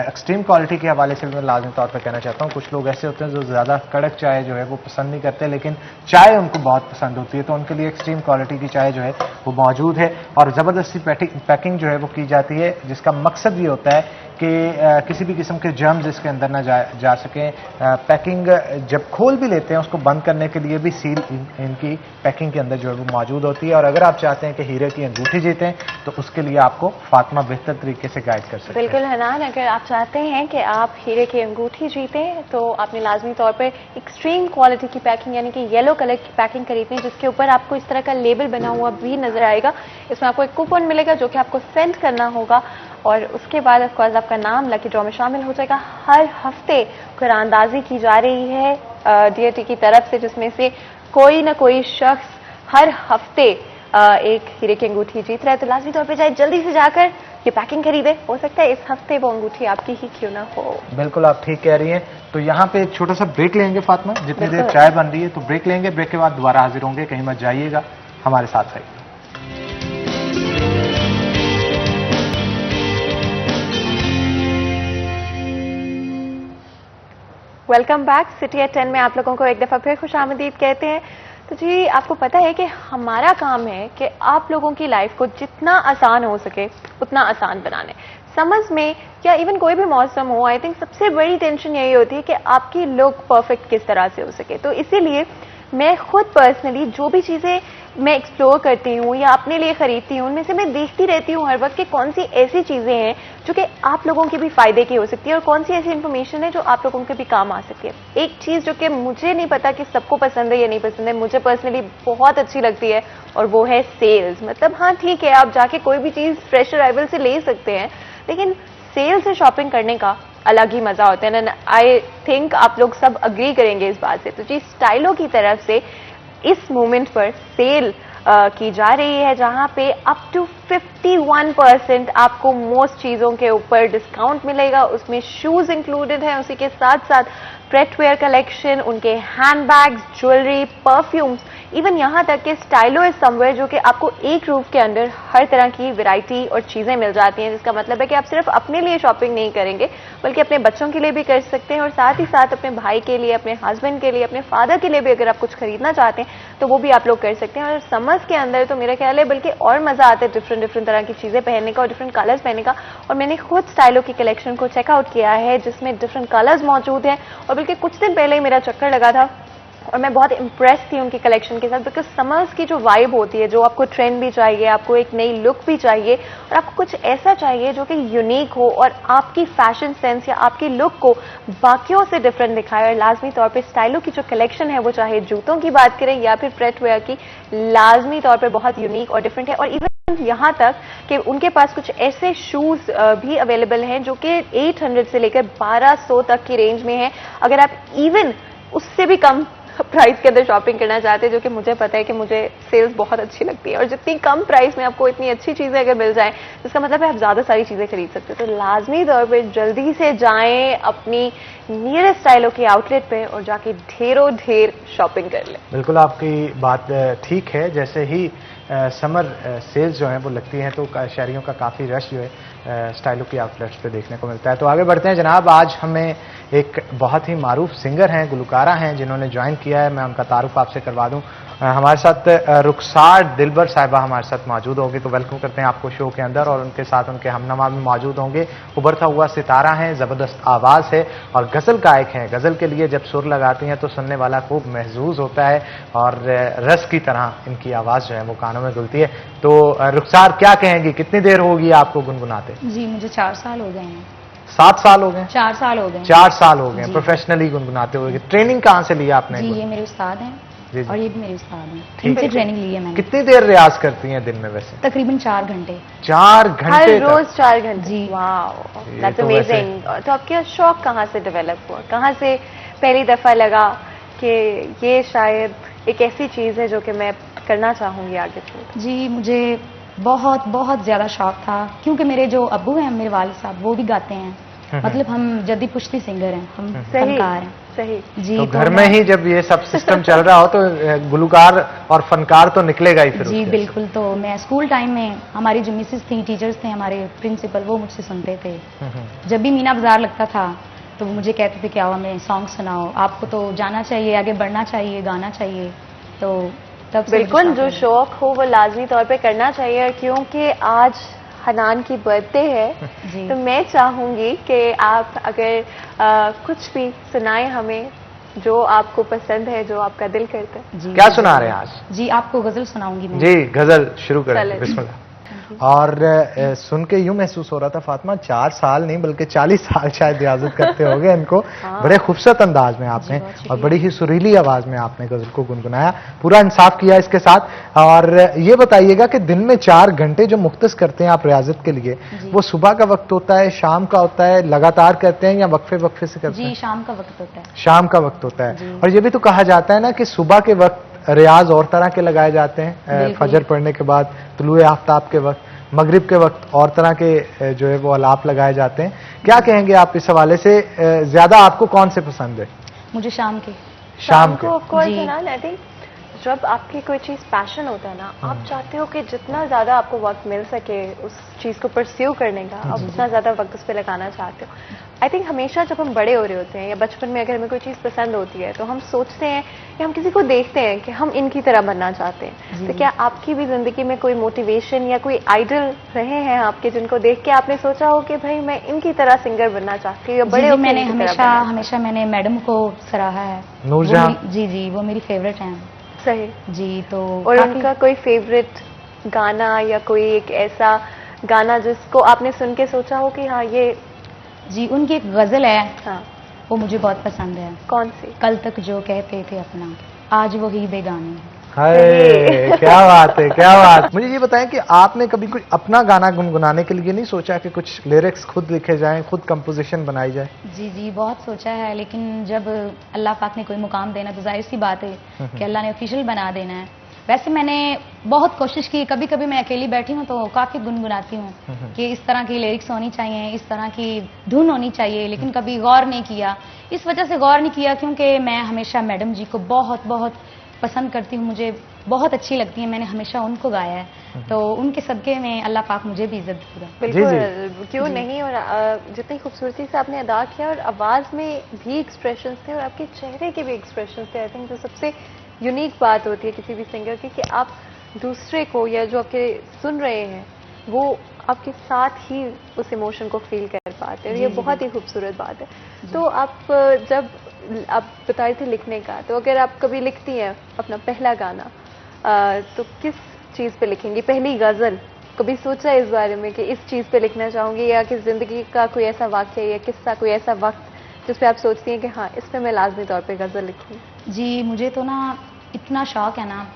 एक्सट्रीम क्वालिटी के हवाले से मैं लाजमी तौर पर कहना चाहता हूँ, कुछ लोग ऐसे होते हैं जो ज़्यादा कड़क चाय जो है वो पसंद नहीं करते, लेकिन चाय उनको बहुत पसंद होती है, तो उनके लिए एक्सट्रीम क्वालिटी की चाय जो है वो मौजूद है। और ज़बरदस्ती पैकिंग जो है वो की जाती है, जिसका मकसद ये होता है कि किसी भी किस्म के जर्म्स इसके अंदर ना जा सकें। पैकिंग जब खोल भी लेते हैं उसको बंद करने के लिए भी सील इनकी पैकिंग के अंदर जो है वो मौजूद होती है। और अगर आप चाहते हैं कि हीरे की अंगूठी जीतें तो उसके लिए आपको फातिमा बेहतर तरीके से गाइड कर सकते हैं। बिल्कुल हनान, अगर आप चाहते हैं कि आप हीरे की अंगूठी जीतें तो आपने लाजमी तौर पर एक्सट्रीम क्वालिटी की पैकिंग यानी कि येलो कलर की पैकिंग खरीदनी है, जिसके ऊपर आपको इस तरह का लेबल बना हुआ भी नजर आएगा। इसमें आपको एक कूपन मिलेगा जो कि आपको सेंड करना होगा और उसके बाद ऑफकोर्स आपका नाम लकी ड्रॉ में शामिल हो जाएगा। हर हफ्ते कुरानदाजी की जा रही है डीएटी की तरफ से, जिसमें से कोई ना कोई शख्स हर हफ्ते एक हीरे की अंगूठी जीत रहा है। तो लाजमी तौर पे जाए, जल्दी से जाकर ये पैकिंग खरीदे, हो सकता है इस हफ्ते वो अंगूठी आपकी ही क्यों ना हो। बिल्कुल आप ठीक कह रही हैं। तो यहाँ पे एक छोटा सा ब्रेक लेंगे फातिमा, जितनी देर चाय बन रही है, तो ब्रेक लेंगे, ब्रेक के बाद दोबारा हाजिर होंगे, कहीं मत जाइएगा, हमारे साथ रहिए। Welcome back. सिटी एट 10 में आप लोगों को एक दफा फिर खुशामदीद कहते हैं। तो जी आपको पता है कि हमारा काम है कि आप लोगों की लाइफ को जितना आसान हो सके उतना आसान बनाने। समझ में या इवन कोई भी मौसम हो, आई थिंक सबसे बड़ी टेंशन यही होती है कि आपकी लुक परफेक्ट किस तरह से हो सके। तो इसीलिए मैं खुद पर्सनली जो भी चीजें मैं एक्सप्लोर करती हूँ या अपने लिए खरीदती हूँ, उनमें से मैं देखती रहती हूँ हर वक्त कि कौन सी ऐसी चीजें हैं जो कि आप लोगों के भी फायदे की हो सकती है और कौन सी ऐसी इंफॉर्मेशन है जो आप लोगों के भी काम आ सकती है। एक चीज जो कि मुझे नहीं पता कि सबको पसंद है या नहीं पसंद है, मुझे पर्सनली बहुत अच्छी लगती है और वो है सेल्स। मतलब हाँ ठीक है, आप जाके कोई भी चीज फ्रेश अराइवल से ले सकते हैं, लेकिन सेल से शॉपिंग करने का अलग ही मजा होता है ना। आई थिंक आप लोग सब अग्री करेंगे इस बात से। तो जी स्टाइलो की तरफ से इस मोमेंट पर सेल की जा रही है, जहां पे अप टू 51% आपको मोस्ट चीजों के ऊपर डिस्काउंट मिलेगा। उसमें शूज इंक्लूडेड है, उसी के साथ साथ प्रेटवेयर कलेक्शन, उनके हैंडबैग्स, ज्वेलरी, परफ्यूम्स, इवन यहां तक कि स्टाइलो इज समवेयर, जो कि आपको एक रूफ के अंदर हर तरह की वैरायटी और चीजें मिल जाती हैं। जिसका मतलब है कि आप सिर्फ अपने लिए शॉपिंग नहीं करेंगे बल्कि अपने बच्चों के लिए भी कर सकते हैं और साथ ही साथ अपने भाई के लिए, अपने हस्बैंड के लिए, अपने फादर के लिए भी अगर आप कुछ खरीदना चाहते हैं तो वो भी आप लोग कर सकते हैं। और समर्स के अंदर तो मेरा ख्याल है बल्कि और मजा आता है डिफरेंट तरह की चीजें पहनने का और डिफरेंट कलर्स पहनने का। और मैंने खुद स्टाइलो की कलेक्शन को चेकआउट किया है जिसमें डिफरेंट कलर्स मौजूद हैं और बल्कि कुछ दिन पहले ही मेरा चक्कर लगा था और मैं बहुत इम्प्रेस थी उनकी कलेक्शन के साथ। बिकॉज समर्स की जो वाइब होती है, जो आपको ट्रेंड भी चाहिए, आपको एक नई लुक भी चाहिए और आपको कुछ ऐसा चाहिए जो कि यूनिक हो और आपकी फैशन सेंस या आपकी लुक को बाकियों से डिफरेंट दिखाए। और लाजमी तौर पे स्टाइलो की जो कलेक्शन है, वो चाहे जूतों की बात करें या फिर प्रेटवेयर की, लाजमी तौर पर बहुत यूनिक और डिफरेंट है। और इवन यहाँ तक कि उनके पास कुछ ऐसे शूज भी अवेलेबल हैं जो कि 800 से लेकर 1200 तक की रेंज में है। अगर आप इवन उससे भी कम प्राइस के अंदर शॉपिंग करना चाहते हैं, जो कि मुझे पता है कि मुझे सेल्स बहुत अच्छी लगती है और जितनी कम प्राइस में आपको इतनी अच्छी चीजें अगर मिल जाएं, जिसका मतलब है आप ज्यादा सारी चीजें खरीद सकते हैं। तो लाजमी तौर पर जल्दी से जाएं अपनी नियरेस्ट स्टाइलो के आउटलेट पे और जाके ढेर शॉपिंग कर लें। बिल्कुल आपकी बात ठीक है। जैसे ही समर सेल्स जो हैं वो लगती हैं तो शहरियों का काफ़ी रश जो है स्टाइलो की आउटलेट्स पे देखने को मिलता है। तो आगे बढ़ते हैं जनाब। आज हमें एक बहुत ही मारूफ सिंगर हैं, गुलकारा हैं, जिन्होंने ज्वाइन किया है। मैं उनका तारुफ आपसे करवा दूं। हमारे साथ रुखसार दिलबर साहिबा हमारे साथ मौजूद होंगे, तो वेलकम करते हैं आपको शो के अंदर। और उनके साथ उनके हमनमा भी मौजूद होंगे। उभरता हुआ सितारा हैं, ज़बरदस्त आवाज़ है और गज़ल गायक हैं। गज़ल के लिए जब सुर लगाती हैं तो सुनने वाला खूब महजूज होता है और रस की तरह इनकी आवाज़ जो है वो कानों में घुलती है। तो रुखसार क्या कहेंगी, कितनी देर होगी आपको गुनगुनाते? जी मुझे 4 साल हो गए हैं। 7 साल हो गए? 4 साल हो गए। 4 साल हो गए प्रोफेशनली गुनगुनाते हुए। ट्रेनिंग कहाँ से लिया आपने? जी ये मेरे उस्ताद हैं जी। और ये भी मेरे उस्ताद हैं, ठीक इनसे है। ट्रेनिंग ली है मैंने। कितनी देर रियाज करती हैं दिन में वैसे? तकरीबन 4 घंटे। 4 घंटे हर रोज 4 घंटे? जी। वाओ, ये दैट्स तो अमेजिंग। तो आपका शौक कहाँ से डेवलप हुआ? कहाँ से पहली दफा लगा कि ये शायद एक ऐसी चीज है जो कि मैं करना चाहूंगी आगे चलकर? जी मुझे बहुत बहुत ज्यादा शौक था, क्योंकि मेरे जो अब्बू हैं, मेरे वालिद साहब, वो भी गाते हैं। मतलब हम जद्दी पुश्ती सिंगर हैं, हम सही फनकार हैं। सही। जी तो घर में ही जब ये सब सिस्टम चल रहा हो तो गुलकार और फनकार तो निकलेगा ही फिर जी उसके बिल्कुल। तो मैं स्कूल टाइम में, हमारी जो मिसेस थी, टीचर्स थे हमारे, प्रिंसिपल, वो मुझसे सुनते थे। जब भी मीना बाजार लगता था तो वो मुझे कहते थे कि आओ हमें सॉन्ग सुनाओ, आपको तो जाना चाहिए, आगे बढ़ना चाहिए, गाना चाहिए। तो तब से बिल्कुल, मुझे जो शौक शौक हो वो लाजमी तौर पे करना चाहिए, क्योंकि आज हनान की बर्थडे है। जी। तो मैं चाहूंगी कि आप अगर कुछ भी सुनाएं हमें जो आपको पसंद है, जो आपका दिल करता है। जी। क्या सुना रहे हैं आज? जी आपको गजल सुनाऊंगी मैं। जी गजल शुरू करें, चलें। बिस्मिल्लाह। और सुन के यूं महसूस हो रहा था फातिमा, 4 साल नहीं बल्कि 40 साल शायद रियाजत करते होंगे इनको। बड़े खूबसूरत अंदाज में आपने और बड़ी ही सुरीली आवाज में आपने गजल को गुनगुनाया, पूरा इंसाफ किया इसके साथ। और ये बताइएगा कि दिन में 4 घंटे जो मुख्तस करते हैं आप रियाजत के लिए, वो सुबह का वक्त होता है, शाम का होता है, लगातार करते हैं या वक्फे वक्फे से करते जी हैं? शाम का वक्त होता है। शाम का वक्त होता है। और ये भी तो कहा जाता है ना कि सुबह के वक्त रियाज और तरह के लगाए जाते हैं, फजर पढ़ने के बाद, तुलुए आफ्ताब के वक्त, मगरिब के वक्त और तरह के जो है वो अलाप लगाए जाते हैं। क्या कहेंगे आप इस हवाले से? ज्यादा आपको कौन से पसंद है? मुझे शाम के। शाम को के। ऑफ कोर्स जी। है ना। आई थिंक जब आपकी कोई चीज पैशन होता है ना, आप चाहते हो कि जितना ज्यादा आपको वक्त मिल सके उस चीज को परस्यू करने का, आप उतना ज्यादा वक्त उस पर लगाना चाहते हो। आई थिंक हमेशा जब हम बड़े हो रहे होते हैं या बचपन में अगर हमें कोई चीज पसंद होती है तो हम सोचते हैं कि हम किसी को देखते हैं कि हम इनकी तरह बनना चाहते हैं। तो क्या आपकी भी जिंदगी में कोई मोटिवेशन या कोई आइडल रहे हैं आपके, जिनको देख के आपने सोचा हो कि भाई मैं इनकी तरह सिंगर बनना चाहती हूँ या बड़े जी, होकर मैंने इनकी तरह हमेशा बनना हमेशा मैंने मैडम को सराहा है। नूरजहां। जी जी, वो मेरी फेवरेट हैं। सही। जी तो और काफी- उनका कोई फेवरेट गाना या कोई एक ऐसा गाना जिसको आपने सुन के सोचा हो कि हाँ ये, जी उनकी एक गजल है, हाँ वो मुझे बहुत पसंद है। कौन सी? कल तक जो कहते थे अपना, आज वही बेगाने। हाय क्या बात है, क्या बात। मुझे ये बताएं कि आपने कभी कोई अपना गाना गुनगुनाने के लिए नहीं सोचा कि कुछ लिरिक्स खुद लिखे जाएं, खुद कंपोजिशन बनाई जाए? जी जी बहुत सोचा है, लेकिन जब अल्लाह पाक ने कोई मुकाम देना तो जाहिर सी बात है कि अल्लाह ने ऑफिशियल बना देना है। वैसे मैंने बहुत कोशिश की, कभी कभी मैं अकेली बैठी हूँ तो काफी गुनगुनाती हूँ कि इस तरह की लिरिक्स होनी चाहिए, इस तरह की धुन होनी चाहिए, लेकिन कभी गौर नहीं किया। इस वजह से गौर नहीं किया क्योंकि मैं हमेशा मैडम जी को बहुत बहुत पसंद करती हूँ, मुझे बहुत अच्छी लगती है, मैंने हमेशा उनको गाया है, तो उनके सदके में अल्लाह पाक मुझे भी इज्जत देगा। बिल्कुल, क्यों नहीं। और जितनी खूबसूरती से आपने अदा किया और आवाज में भी एक्सप्रेशंस थे और आपके चेहरे के भी एक्सप्रेशंस थे। आई थिंक जो सबसे यूनिक बात होती है किसी भी सिंगर की कि आप दूसरे को या जो आपके सुन रहे हैं वो आपके साथ ही उस इमोशन को फील कर पाते हैं। ये बहुत ही खूबसूरत बात है। तो आप जब आप बता रहे थे लिखने का, तो अगर आप कभी लिखती हैं अपना पहला गाना, तो किस चीज़ पे लिखेंगी? पहली गज़ल कभी सोचा इस बारे में कि इस चीज़ पे लिखना चाहूँगी, या किस ज़िंदगी का कोई ऐसा वाक़या या किस्सा, कोई ऐसा वक्त जिस पे आप सोचती हैं कि हाँ इस पे मैं लाजमी तौर पे गज़ल लिखूँ? जी मुझे तो ना इतना शौक है ना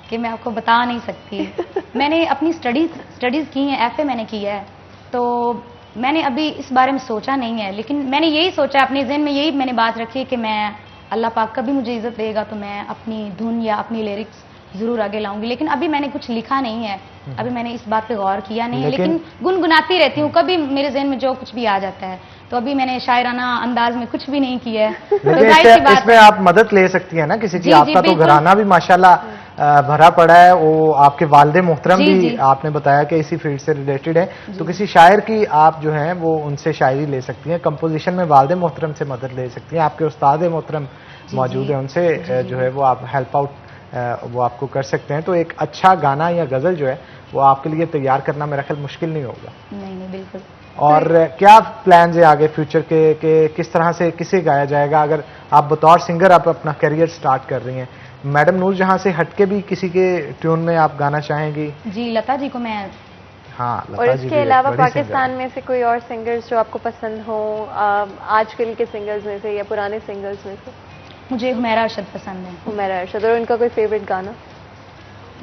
कि मैं आपको बता नहीं सकती। मैंने अपनी स्टडीज़ की हैं, एफए मैंने किया है, तो मैंने अभी इस बारे में सोचा नहीं है, लेकिन मैंने यही सोचा अपने ज़हन में, यही मैंने बात रखी है कि मैं अल्लाह पाक कभी मुझे इज्जत देगा तो मैं अपनी धुन या अपनी लिरिक्स जरूर आगे लाऊंगी। लेकिन अभी मैंने कुछ लिखा नहीं है, अभी मैंने इस बात पे गौर किया नहीं है, लेकिन गुनगुनाती रहती हूँ, कभी मेरे ज़हन में जो कुछ भी आ जाता है। तो अभी मैंने शायराना अंदाज में कुछ भी नहीं किया है। तो जाहिर सी बात इसमें आप मदद ले सकती हैं ना किसी की। जी, आपका तो बिल्कुल। घराना भी माशाल्लाह भरा पड़ा है, वो आपके वालिदे मोहतरम जी, भी जी। आपने बताया कि इसी फील्ड से रिलेटेड है, तो किसी शायर की आप जो हैं वो उनसे शायरी ले सकती हैं, कंपोजिशन में वालिदे मोहतरम से मदद ले सकती हैं, आपके उस्ताद मोहतरम मौजूद है, उनसे जो है वो आप हेल्प आउट वो आपको कर सकते हैं। तो एक अच्छा गाना या गज़ल जो है वो आपके लिए तैयार करना मेरा ख्याल मुश्किल नहीं होगा। नहीं बिल्कुल। और क्या प्लान्स है आगे फ्यूचर के किस तरह से किसे गाया जाएगा? अगर आप बतौर सिंगर आप अपना करियर स्टार्ट कर रही हैं, मैडम नूरजहां से हटके भी किसी के ट्यून में आप गाना चाहेंगी? जी लता जी को मैं। हाँ, लता और जी इसके भी अलावा बड़ी पाकिस्तान सिंगर। में से कोई और सिंगर्स जो आपको पसंद हो, आजकल के सिंगर्स में से या पुराने सिंगर्स में से? मुझे हुमैरा अरशद पसंद है। हुमैरा अरशद। और उनका कोई फेवरेट गाना?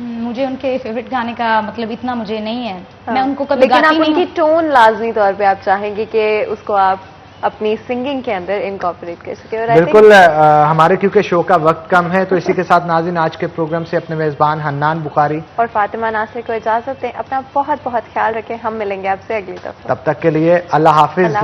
मुझे उनके फेवरेट गाने का मतलब इतना मुझे नहीं है। हाँ। मैं उनको कभी लेकिन गाती आप नहीं उनकी हूँ। टोन लाजमी तौर पे आप चाहेंगे कि उसको आप अपनी सिंगिंग के अंदर इनकॉर्पोरेट कर सके। और I think बिल्कुल हमारे क्योंकि शो का वक्त कम है तो इसी के साथ नाज़रीन आज के प्रोग्राम से अपने मेजबान हन्नान बुखारी और फातिमा नासिर को इजाजत दें। अपना बहुत बहुत ख्याल रखें। हम मिलेंगे आपसे अगली दफा। तब तक के लिए अल्लाह हाफिज।